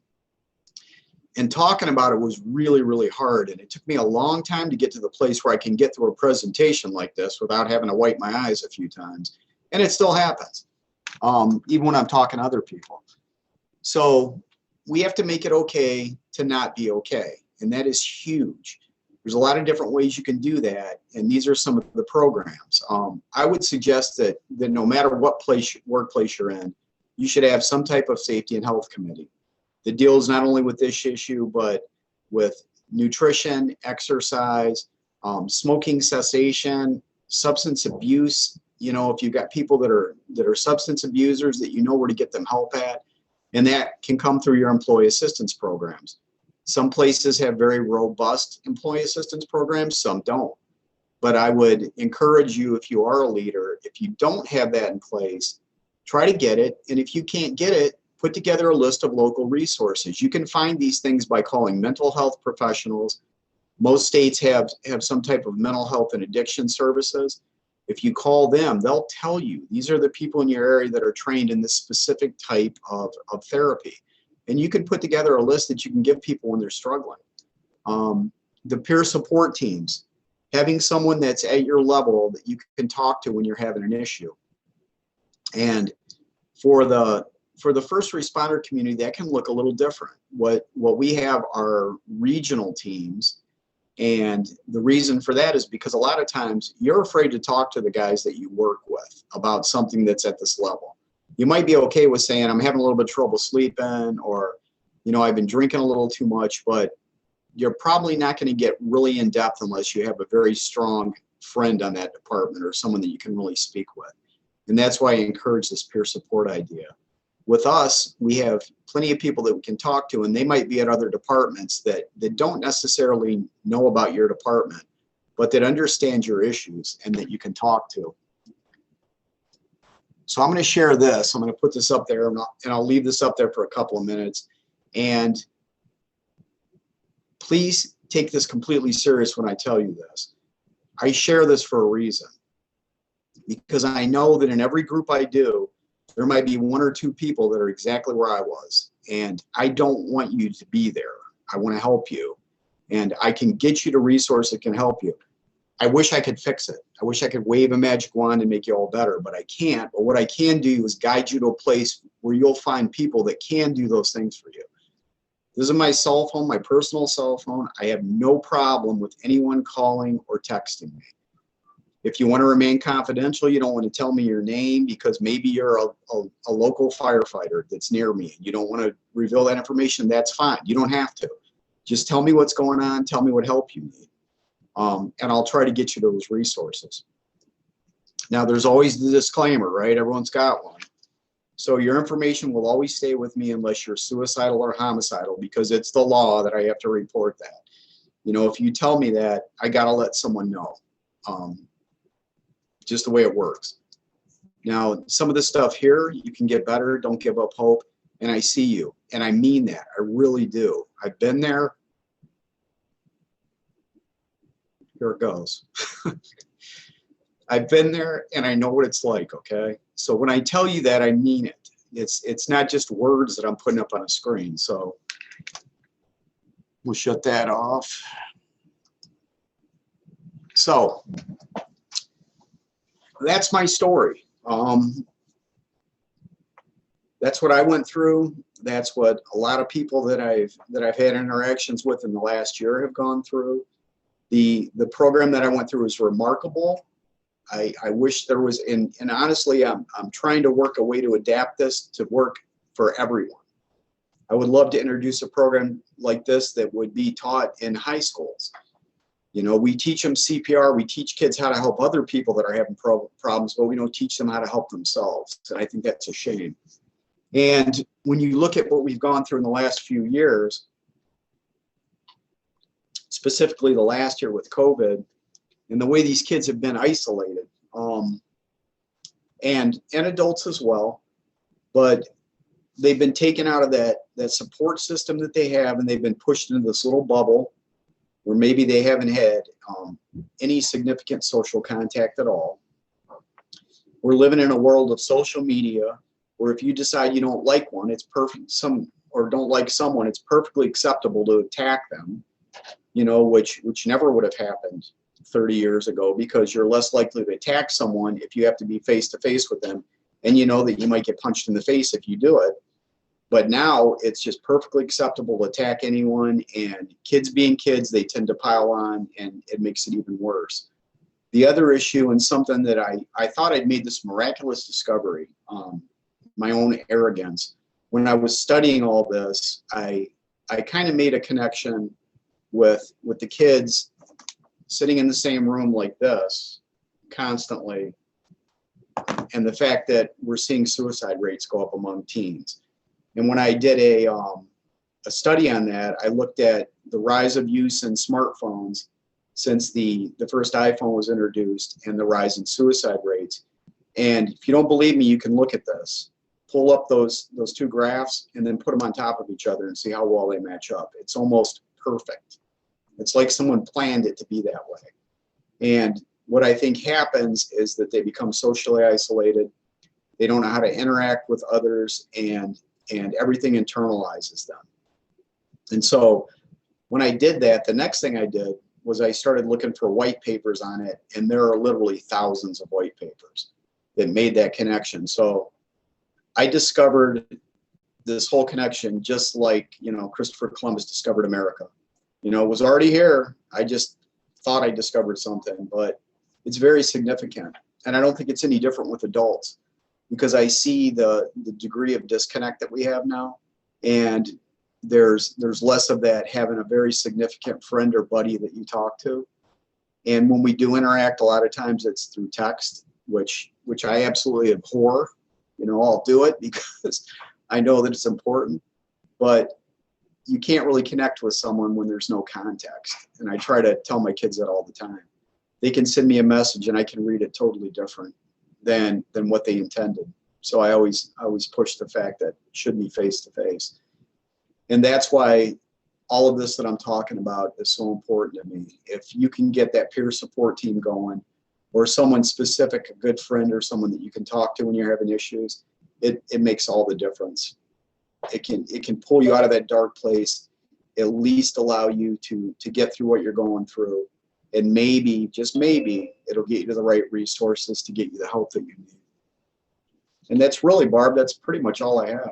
And talking about it was really, really hard. And it took me a long time to get to the place where I can get through a presentation like this without having to wipe my eyes a few times. And it still happens. even when I'm talking to other people. So we have to make it okay to not be okay, and that is huge. There's a lot of different ways you can do that, and these are some of the programs. I would suggest that no matter what workplace you're in, you should have some type of safety and health committee that deals not only with this issue, but with nutrition, exercise, smoking cessation, substance abuse. You know, if you've got people that are substance abusers, that you know where to get them help at, and that can come through your employee assistance programs. Some places have very robust employee assistance programs, some don't. But I would encourage you, if you are a leader, if you don't have that in place, try to get it. And if you can't get it, put together a list of local resources. You can find these things by calling mental health professionals. Most states have some type of mental health and addiction services. If you call them, they'll tell you, these are the people in your area that are trained in this specific type of therapy. And you can put together a list that you can give people when they're struggling. The peer support teams, having someone that's at your level that you can talk to when you're having an issue. And for the first responder community, that can look a little different. What we have are regional teams. And the reason for that is because a lot of times you're afraid to talk to the guys that you work with about something that's at this level. You might be okay with saying, I'm having a little bit of trouble sleeping, or, you know, I've been drinking a little too much, but you're probably not going to get really in depth unless you have a very strong friend on that department or someone that you can really speak with. And that's why I encourage this peer support idea. With us, we have plenty of people that we can talk to, and they might be at other departments that don't necessarily know about your department, but that understand your issues and that you can talk to. So I'm going to share this. I'm going to put this up there, and I'll leave this up there for a couple of minutes. And please take this completely serious when I tell you this. I share this for a reason, because I know that in every group I do, there might be one or two people that are exactly where I was, and I don't want you to be there. I want to help you, and I can get you to resources that can help you. I wish I could fix it. I wish I could wave a magic wand and make you all better, but I can't. But what I can do is guide you to a place where you'll find people that can do those things for you. This is my cell phone, my personal cell phone. I have no problem with anyone calling or texting me. If you want to remain confidential, you don't want to tell me your name because maybe you're a local firefighter that's near me. You don't want to reveal that information, that's fine. You don't have to. Just tell me what's going on. Tell me what help you need. And I'll try to get you those resources. Now, there's always the disclaimer, right? Everyone's got one. So your information will always stay with me unless you're suicidal or homicidal, because it's the law that I have to report that. You know, if you tell me that, I got to let someone know. Just the way it works. Now, some of the stuff here, you can get better. Don't give up hope. And I see you. And I mean that. I really do. I've been there. Here it goes. I've been there and I know what it's like, okay? So when I tell you that, I mean it. It's not just words that I'm putting up on a screen. So we'll shut that off. So that's my story. That's what I went through. That's what a lot of people that I've had interactions with in the last year have gone through. The program that I went through was remarkable. I wish there was, and honestly, I'm trying to work a way to adapt this to work for everyone. I would love to introduce a program like this that would be taught in high schools. You know, we teach them CPR, we teach kids how to help other people that are having problems, but we don't teach them how to help themselves. And I think that's a shame. And when you look at what we've gone through in the last few years, specifically the last year with COVID, and the way these kids have been isolated, and adults as well, but they've been taken out of that support system that they have, and they've been pushed into this little bubble where maybe they haven't had any significant social contact at all. We're living in a world of social media where if you decide you don't like one, it's perfect, or don't like someone, it's perfectly acceptable to attack them, you know, which never would have happened 30 years ago, because you're less likely to attack someone if you have to be face to face with them and you know that you might get punched in the face if you do it. But now it's just perfectly acceptable to attack anyone, and kids being kids, they tend to pile on, and it makes it even worse. The other issue, and something that I thought I'd made this miraculous discovery, my own arrogance. When I was studying all this, I kind of made a connection with the kids sitting in the same room like this constantly, and the fact that we're seeing suicide rates go up among teens. And when I did a study on that, I looked at the rise of use in smartphones since the first iPhone was introduced and the rise in suicide rates. And if you don't believe me, you can look at this. Pull up those two graphs and then put them on top of each other and see how well they match up. It's almost perfect. It's like someone planned it to be that way. And what I think happens is that they become socially isolated. They don't know how to interact with others, and everything internalizes them. And so when I did that, the next thing I did was I started looking for white papers on it, and there are literally thousands of white papers that made that connection. So I discovered this whole connection just like, Christopher Columbus discovered America. It was already here. I just thought I discovered something, but it's very significant. And I don't think it's any different with adults, because I see the degree of disconnect that we have now, and there's less of that having a very significant friend or buddy that you talk to. And when we do interact, a lot of times it's through text, which I absolutely abhor. I'll do it because I know that it's important, but you can't really connect with someone when there's no context. And I try to tell my kids that all the time. They can send me a message and I can read it totally different than what they intended. So I always push the fact that it should be face to face. And that's why all of this that I'm talking about is so important to me. If you can get that peer support team going, or someone specific, a good friend or someone that you can talk to when you're having issues, it makes all the difference. It can pull you out of that dark place, at least allow you to get through what you're going through. And maybe, just maybe, it'll get you to the right resources to get you the help that you need. And that's really, Barb, that's pretty much all I have.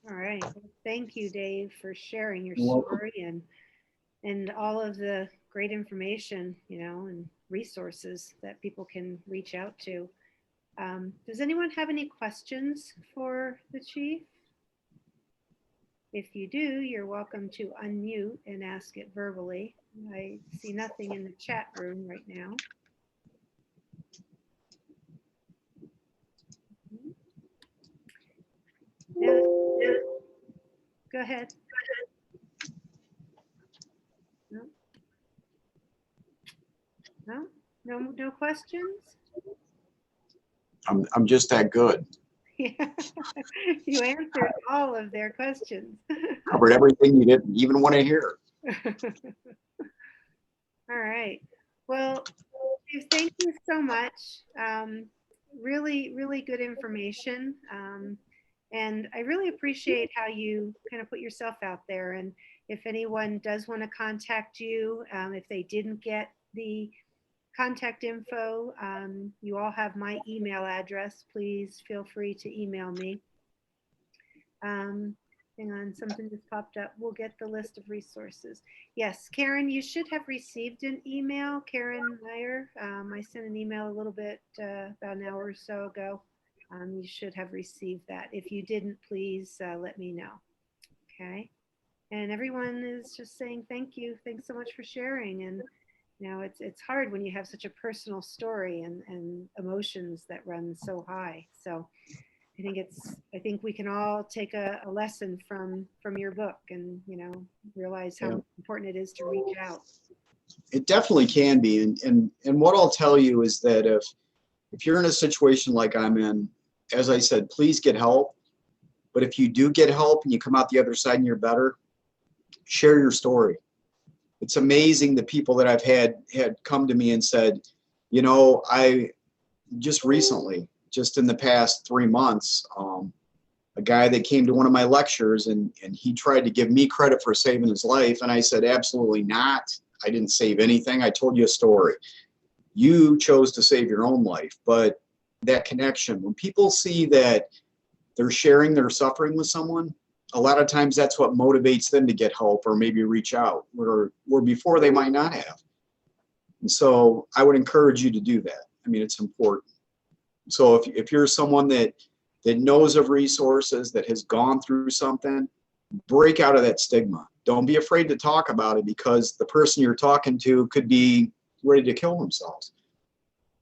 All right. Well, thank you, Dave, for sharing your You're story and all of the great information, and resources that people can reach out to. Does anyone have any questions for the chief? If you do, you're welcome to unmute and ask it verbally. I see nothing in the chat room right now. Go ahead. No questions? I'm just that good. Yeah. You answered all of their questions. Covered everything you didn't even want to hear. All right. Well, Steve, thank you so much. Really, really good information. And I really appreciate how you kind of put yourself out there. And if anyone does want to contact you, if they didn't get the contact info, you all have my email address. Please feel free to email me. Hang on, something just popped up. We'll get the list of resources. Yes, Karen, you should have received an email. Karen Meyer, I sent an email a little bit, about an hour or so ago. You should have received that. If you didn't, please let me know. Okay. And everyone is just saying thank you. Thanks so much for sharing. And it's hard when you have such a personal story and emotions that run so high. So I think we can all take a lesson from your book and, realize how important it is to reach out. It definitely can be. And what I'll tell you is that if you're in a situation like I'm in, as I said, please get help. But if you do get help and you come out the other side and you're better, share your story. It's amazing the people that I've had come to me and said, I just recently, just in the past 3 months, a guy that came to one of my lectures and he tried to give me credit for saving his life. And I said, absolutely not. I didn't save anything. I told you a story. You chose to save your own life, but that connection, when people see that they're sharing their suffering with someone, a lot of times that's what motivates them to get help or maybe reach out where before they might not have. And so I would encourage you to do that. I mean, it's important. So if you're someone that knows of resources, that has gone through something, break out of that stigma. Don't be afraid to talk about it, because the person you're talking to could be ready to kill themselves.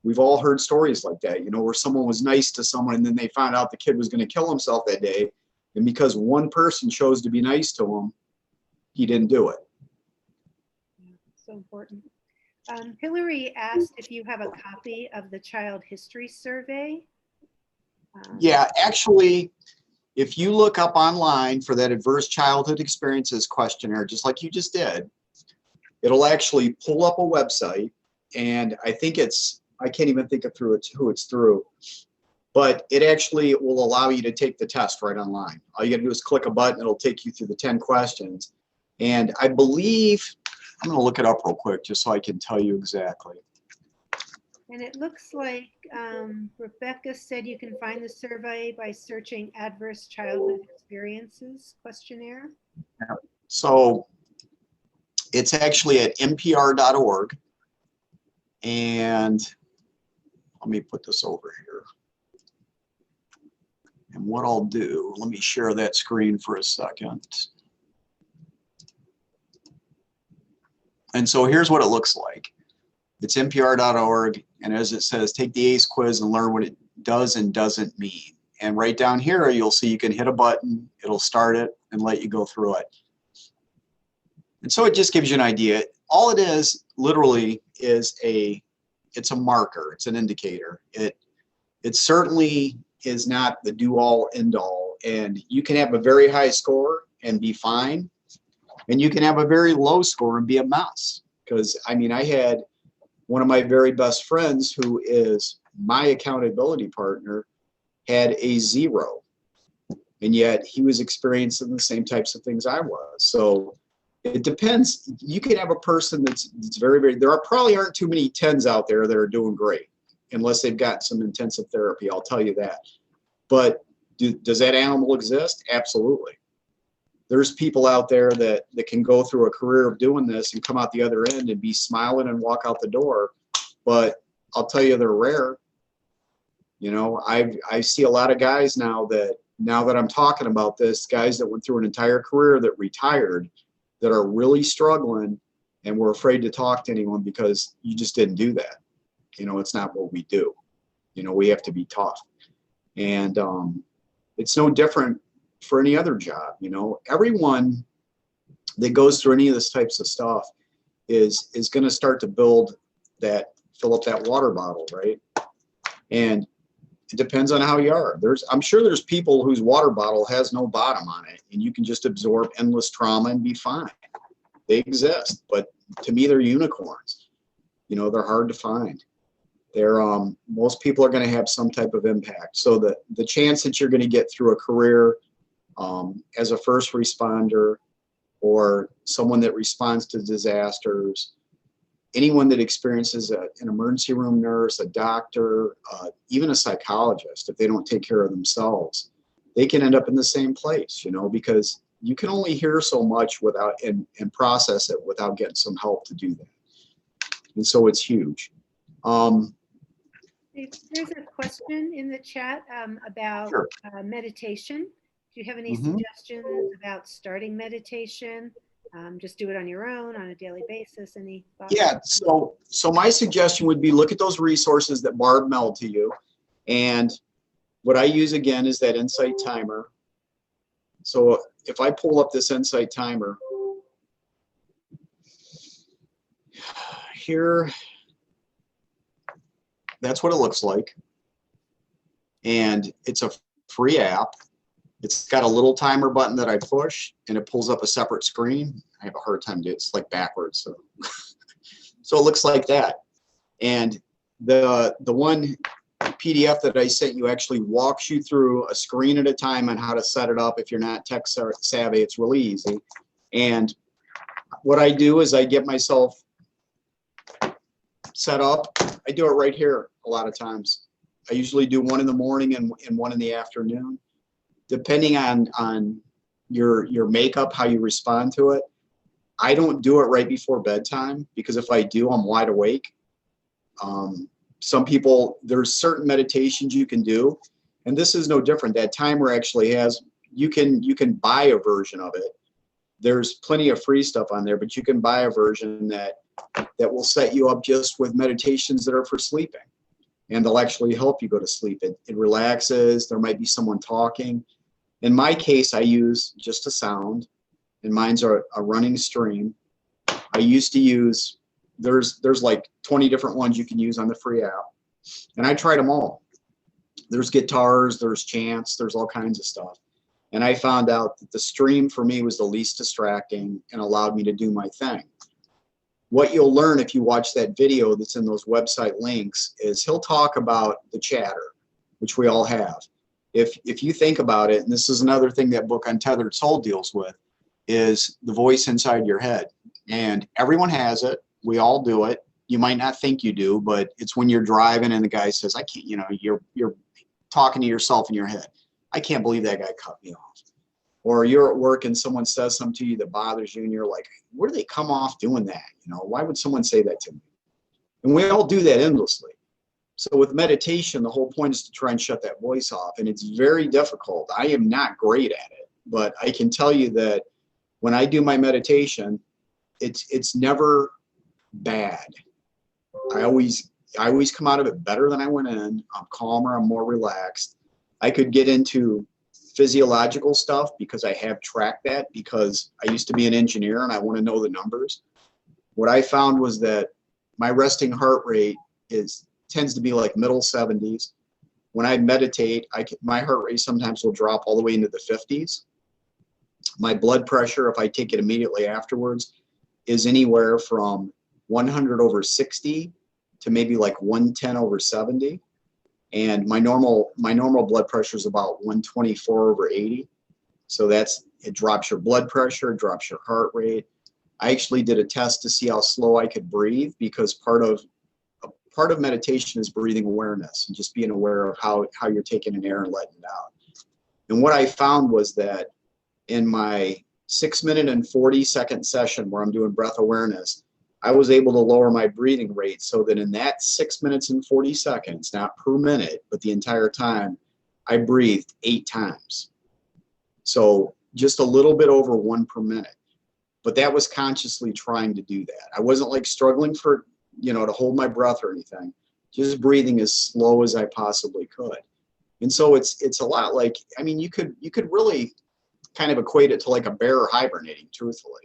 We've all heard stories like that, you know, where someone was nice to someone and then they found out the kid was going to kill himself that day. And because one person chose to be nice to him, he didn't do it. So important. Hillary asked if you have a copy of the child history survey. Yeah, actually, if you look up online for that adverse childhood experiences questionnaire, just like you just did, it'll actually pull up a website, and I think I can't even think of who it's through, but it actually will allow you to take the test right online. All you gotta do is click a button, it'll take you through the 10 questions. And I believe, I'm gonna look it up real quick just so I can tell you exactly. And it looks like Rebecca said you can find the survey by searching Adverse Childhood Experiences Questionnaire. So it's actually at npr.org. And let me put this over here. And what I'll do, let me share that screen for a second. And so here's what it looks like. It's npr.org, and as it says, take the ACE quiz and learn what it does and doesn't mean. And right down here, you'll see you can hit a button, it'll start it and let you go through it. And so it just gives you an idea. All it is, literally, is it's a marker, it's an indicator. It certainly is not the do-all, end-all, and you can have a very high score and be fine, and you can have a very low score and be a mess. Because, I mean, I had one of my very best friends, who is my accountability partner, had a 0, and yet he was experiencing the same types of things I was. So it depends. You can have a person that's very, very, probably aren't too many 10s out there that are doing great, unless they've got some intensive therapy, I'll tell you that. But does that animal exist? Absolutely. There's people out there that can go through a career of doing this and come out the other end and be smiling and walk out the door. But I'll tell you, they're rare. You know, I see a lot of guys now that I'm talking about this, guys that went through an entire career that retired, that are really struggling and were afraid to talk to anyone because you just didn't do that. You know, it's not what we do. You know, we have to be tough. And it's no different for any other job. You know, everyone that goes through any of this types of stuff is going to start to fill up that water bottle, right? And it depends on how you are. I'm sure there's people whose water bottle has no bottom on it, and you can just absorb endless trauma and be fine. They exist, but to me, they're unicorns. You know, they're hard to find. Most people are going to have some type of impact. So the chance that you're going to get through a career as a first responder, or someone that responds to disasters, anyone that experiences an emergency room nurse, a doctor, even a psychologist, if they don't take care of themselves, they can end up in the same place, you know, because you can only hear so much and process it without getting some help to do that. And so it's huge. There's a question in the chat about Sure. Meditation. Do you have any suggestions about starting meditation? Just do it on your own on a daily basis. Any thoughts? Yeah, so my suggestion would be, look at those resources that Barb mailed to you. And what I use again is that Insight Timer. So if I pull up this Insight Timer, here, that's what it looks like. And it's a free app. It's got a little timer button that I push, and it pulls up a separate screen. I have a hard time doing it. It's like backwards. So, so it looks like that. And the one PDF that I sent you actually walks you through a screen at a time on how to set it up. If you're not tech savvy, it's really easy. And what I do is I get myself set up, I do it right here a lot of times. I usually do one in the morning and one in the afternoon, depending on your makeup, how you respond to it. I don't do it right before bedtime because if I do, I'm wide awake. Some people, there's certain meditations you can do, and this is no different. That timer actually has, you can buy a version of it. There's plenty of free stuff on there, but you can buy a version that will set you up just with meditations that are for sleeping, and they'll actually help you go to sleep. It relaxes. There might be someone talking. In my case, I use just a sound, and mine's a running stream. I used to use, there's like 20 different ones you can use on the free app, and I tried them all. There's guitars, there's chants, there's all kinds of stuff. And I found out that the stream for me was the least distracting and allowed me to do my thing. What you'll learn if you watch that video that's in those website links is he'll talk about the chatter, which we all have. If you think about it, and this is another thing that book Untethered Soul deals with, is the voice inside your head. And everyone has it. We all do it. You might not think you do, but it's when you're driving and the guy says, I can't, you know, you're talking to yourself in your head. I can't believe that guy cut me off. Or you're at work and someone says something to you that bothers you and you're like, where do they come off doing that? You know, why would someone say that to me? And we all do that endlessly. So with meditation, the whole point is to try and shut that voice off. And it's very difficult. I am not great at it, but I can tell you that when I do my meditation, it's never bad. I always come out of it better than I went in. I'm calmer, I'm more relaxed. I could get into physiological stuff because I have tracked that because I used to be an engineer and I want to know the numbers. What I found was that my resting heart rate tends to be like middle 70s. When I meditate, my heart rate sometimes will drop all the way into the 50s. My blood pressure, if I take it immediately afterwards, is anywhere from 100/60 to maybe like 110/70. And my normal blood pressure is about 124/80. So it drops your blood pressure, it drops your heart rate. I actually did a test to see how slow I could breathe because part of meditation is breathing awareness and just being aware of how you're taking in air and letting it out. And what I found was that in my 6-minute and 40-second session where I'm doing breath awareness, I was able to lower my breathing rate so that in that 6 minutes and 40 seconds, not per minute, but the entire time, I breathed 8 times. So just a little bit over 1 per minute. But that was consciously trying to do that. I wasn't like struggling for, to hold my breath or anything. Just breathing as slow as I possibly could. And so it's a lot like, I mean, you could really kind of equate it to like a bear hibernating, truthfully.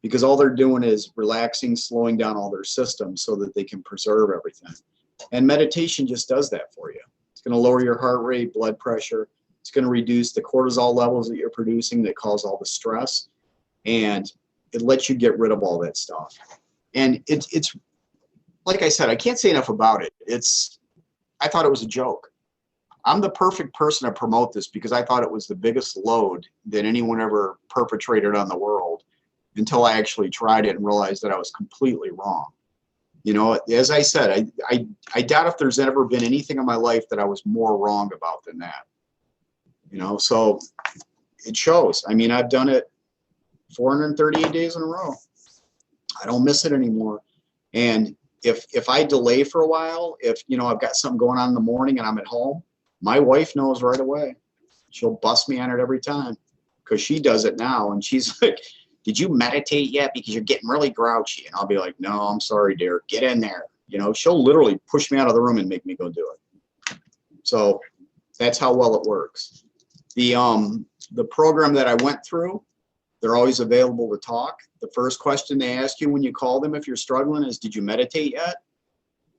Because all they're doing is relaxing, slowing down all their systems so that they can preserve everything. And meditation just does that for you. It's going to lower your heart rate, blood pressure. It's going to reduce the cortisol levels that you're producing that cause all the stress. And it lets you get rid of all that stuff. And it's like I said, I can't say enough about it. I thought it was a joke. I'm the perfect person to promote this because I thought it was the biggest load that anyone ever perpetrated on the world, until I actually tried it and realized that I was completely wrong. As I said, I doubt if there's ever been anything in my life that I was more wrong about than that. So it shows. I mean, I've done it 438 days in a row. I don't miss it anymore. And if I delay for a while, if I've got something going on in the morning and I'm at home, my wife knows right away. She'll bust me on it every time because she does it now. And she's like, did you meditate yet? Because you're getting really grouchy. And I'll be like, no, I'm sorry, dear. Get in there. She'll literally push me out of the room and make me go do it. So that's how well it works. The program that I went through, they're always available to talk. The first question they ask you when you call them if you're struggling is, did you meditate yet?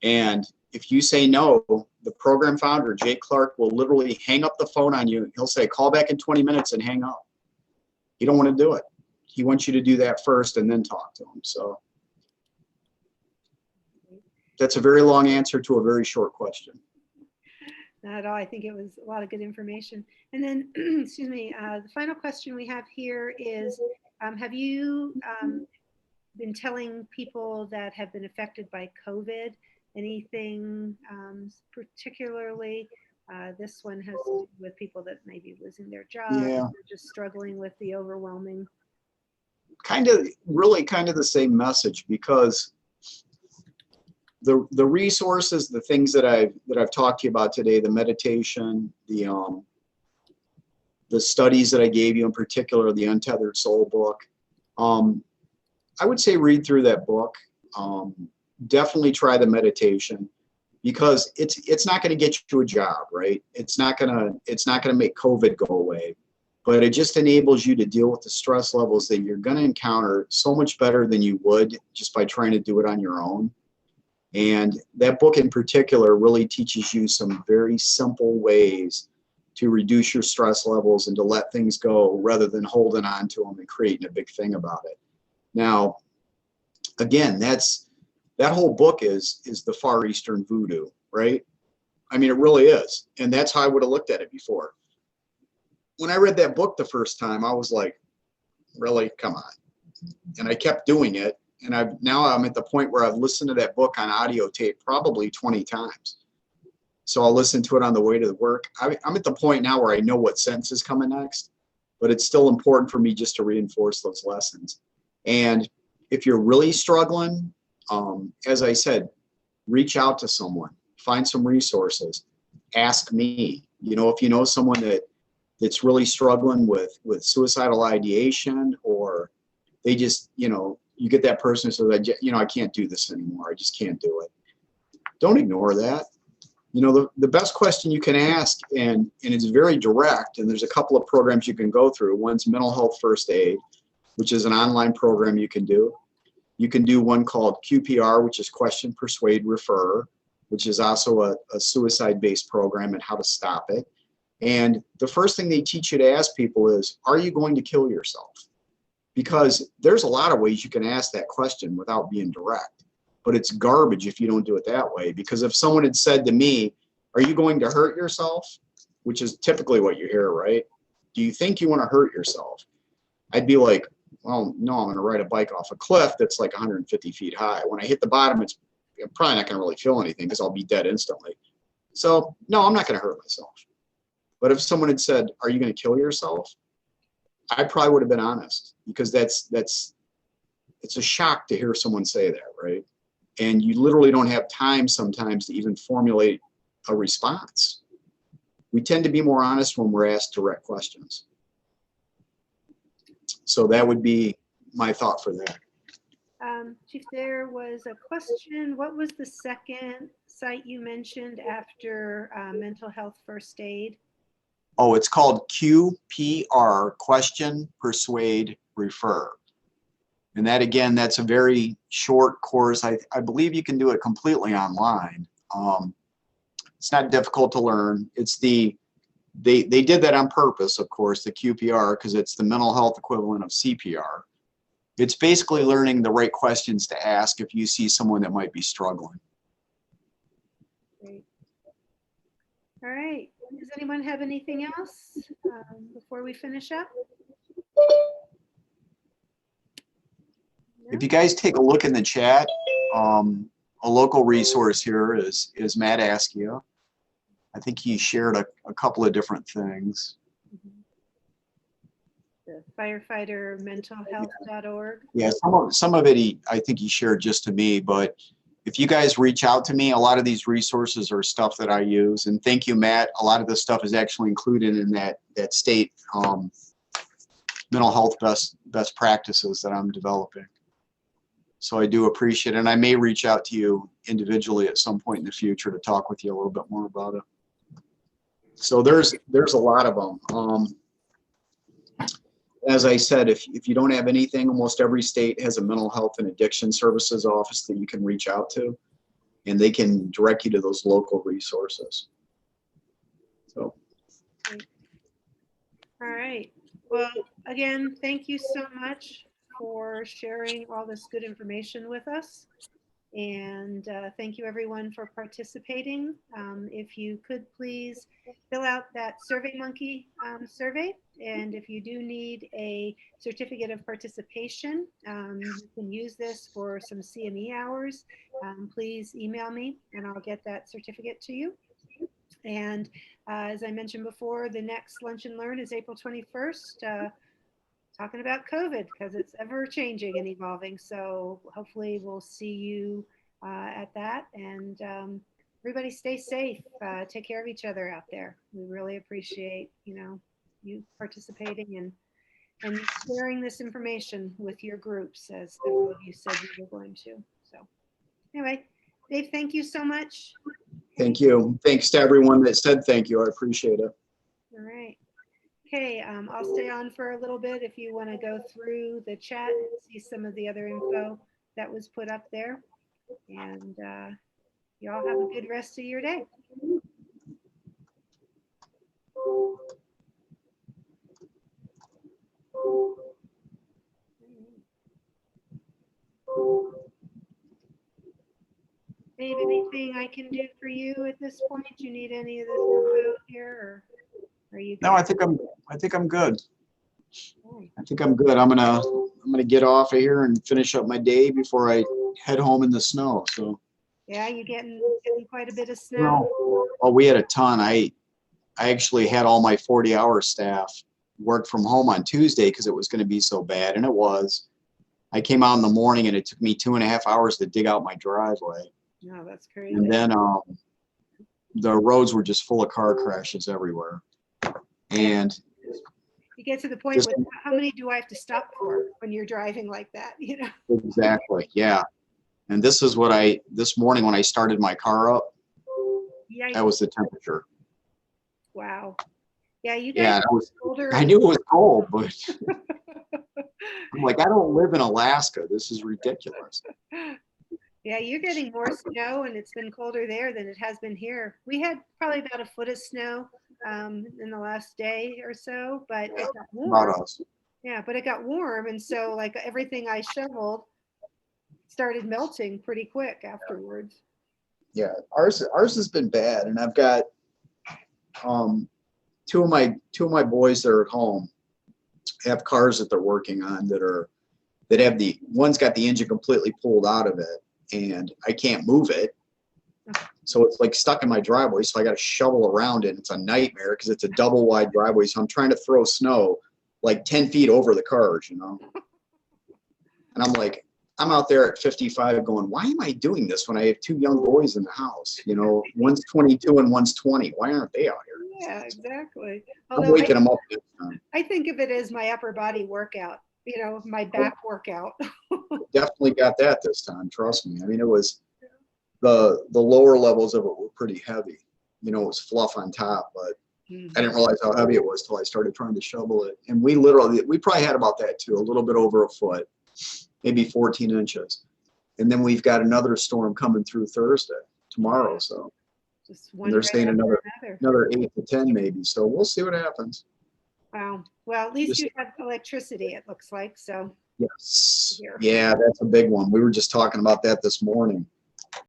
And if you say no, the program founder, Jake Clark, will literally hang up the phone on you. He'll say, call back in 20 minutes and hang up. You don't want to do it. He wants you to do that first and then talk to him. So that's a very long answer to a very short question. Not at all. I think it was a lot of good information. And then, excuse me, the final question we have here is, have you been telling people that have been affected by COVID, anything particularly. This one has to do with people that may be losing their jobs, Yeah, or just struggling with the overwhelming. really kind of the same message, because the resources, the things that I've talked to you about today, the meditation, the studies that I gave you, in particular, the Untethered Soul book, I would say read through that book. Definitely try the meditation, because it's not going to get you a job, right? It's not gonna make COVID go away, but it just enables you to deal with the stress levels that you're going to encounter so much better than you would just by trying to do it on your own. And that book in particular really teaches you some very simple ways to reduce your stress levels and to let things go rather than holding on to them and creating a big thing about it. Now, again, that whole book is the Far Eastern voodoo, right? I mean, it really is. And that's how I would have looked at it before. When I read that book the first time, I was like, really? Come on. And I kept doing it. And now I'm at the point where I've listened to that book on audio tape probably 20 times. So I'll listen to it on the way to work. I'm at the point now where I know what sentence is coming next, but it's still important for me just to reinforce those lessons. And if you're really struggling, as I said, reach out to someone, find some resources, ask me. You know, if you know someone that's really struggling with suicidal ideation, or they just, you get that person who says, I can't do this anymore. I just can't do it. Don't ignore that. The best question you can ask, and it's very direct, and there's a couple of programs you can go through. One's Mental Health First Aid, which is an online program you can do. You can do one called QPR, which is Question, Persuade, Refer, which is also a suicide-based program and how to stop it. And the first thing they teach you to ask people is, are you going to kill yourself? Because there's a lot of ways you can ask that question without being direct. But it's garbage if you don't do it that way. Because if someone had said to me, are you going to hurt yourself? Which is typically what you hear, right? Do you think you want to hurt yourself? I'd be like, well, no, I'm going to ride a bike off a cliff that's like 150 feet high. When I hit the bottom, I'm probably not going to really feel anything because I'll be dead instantly. So, no, I'm not going to hurt myself. But if someone had said, are you going to kill yourself? I probably would have been honest, because it's a shock to hear someone say that, right? And you literally don't have time sometimes to even formulate a response. We tend to be more honest when we're asked direct questions. So that would be my thought for that. Chief, there was a question. What was the second site you mentioned after Mental Health First Aid? Oh, it's called QPR, Question, Persuade, Refer. And that, again, that's a very short course. I believe you can do it completely online. It's not difficult to learn. It's they did that on purpose, of course, the QPR, because it's the mental health equivalent of CPR. It's basically learning the right questions to ask if you see someone that might be struggling. Great. All right. Does anyone have anything else before we finish up? If you guys take a look in the chat, a local resource here is Matt Askia. I think he shared a couple of different things. The firefightermentalhealth.org. Yeah, some of it I think he shared just to me, but if you guys reach out to me, a lot of these resources are stuff that I use. And thank you, Matt. A lot of this stuff is actually included in that state mental health best practices that I'm developing. So I do appreciate it. And I may reach out to you individually at some point in the future to talk with you a little bit more about it. So there's a lot of them. As I said, if you don't have anything, almost every state has a mental health and addiction services office that you can reach out to, and they can direct you to those local resources. So. All right. Well, again, thank you so much for sharing all this good information with us. And thank you everyone for participating. If you could please fill out that SurveyMonkey survey. And if you do need a certificate of participation, you can use this for some CME hours. Please email me and I'll get that certificate to you. And as I mentioned before, the next Lunch and Learn is April 21st. Talking about COVID because it's ever changing and evolving. So hopefully we'll see you at that. And everybody stay safe. Take care of each other out there. We really appreciate, you participating and sharing this information with your groups as several of you said you were going to. So anyway, Dave, thank you so much. Thank you. Thanks to everyone that said thank you. I appreciate it. All right. Okay, I'll stay on for a little bit if you want to go through the chat and see some of the other info that was put up there. And y'all have a good rest of your day. Dave, anything I can do for you at this point? You need any of this info here, or are you good? No, I think I'm good. I think I'm good. I'm gonna get off of here and finish up my day before I head home in the snow. So yeah, you getting quite a bit of snow. Oh, we had a ton. I actually had all my 40-hour staff work from home on Tuesday because it was going to be so bad, and it was. I came out in the morning and it took me 2.5 hours to dig out my driveway. No, that's crazy. And then the roads were just full of car crashes everywhere. And you get to the point with how many do I have to stop for when you're driving like that, Exactly, yeah. And this is what this morning when I started my car up, that was the temperature. Wow. Yeah, you guys I knew it was cold, but I'm like, I don't live in Alaska. This is ridiculous. Yeah, you're getting more snow and it's been colder there than it has been here. We had probably about a foot of snow in the last day or so, but it got warm. Yeah, but it got warm. And so like everything I shoveled started melting pretty quick afterwards. Yeah, ours has been bad. And I've got two of my boys that are at home have cars that they're working on that have one's got the engine completely pulled out of it. And I can't move it. So it's like stuck in my driveway. So I got to shovel around it. It's a nightmare because it's a double wide driveway. So I'm trying to throw snow like 10 feet over the cars, And I'm like, I'm out there at 55 going, why am I doing this when I have two young boys in the house? One's 22 and one's 20. Why aren't they out here? Yeah, exactly. I'm waking them up this time. I think of it as my upper body workout. My back workout. Definitely got that this time. Trust me. I mean, it was the lower levels of it were pretty heavy. It was fluff on top, but I didn't realize how heavy it was till I started trying to shovel it. And we probably had about that too, a little bit over a foot, maybe 14 inches. And then we've got another storm coming through tomorrow. So they're saying another 8 to 10 maybe. So we'll see what happens. Wow. Well, at least you have electricity, it looks like. So yes. Yeah, that's a big one. We were just talking about that this morning.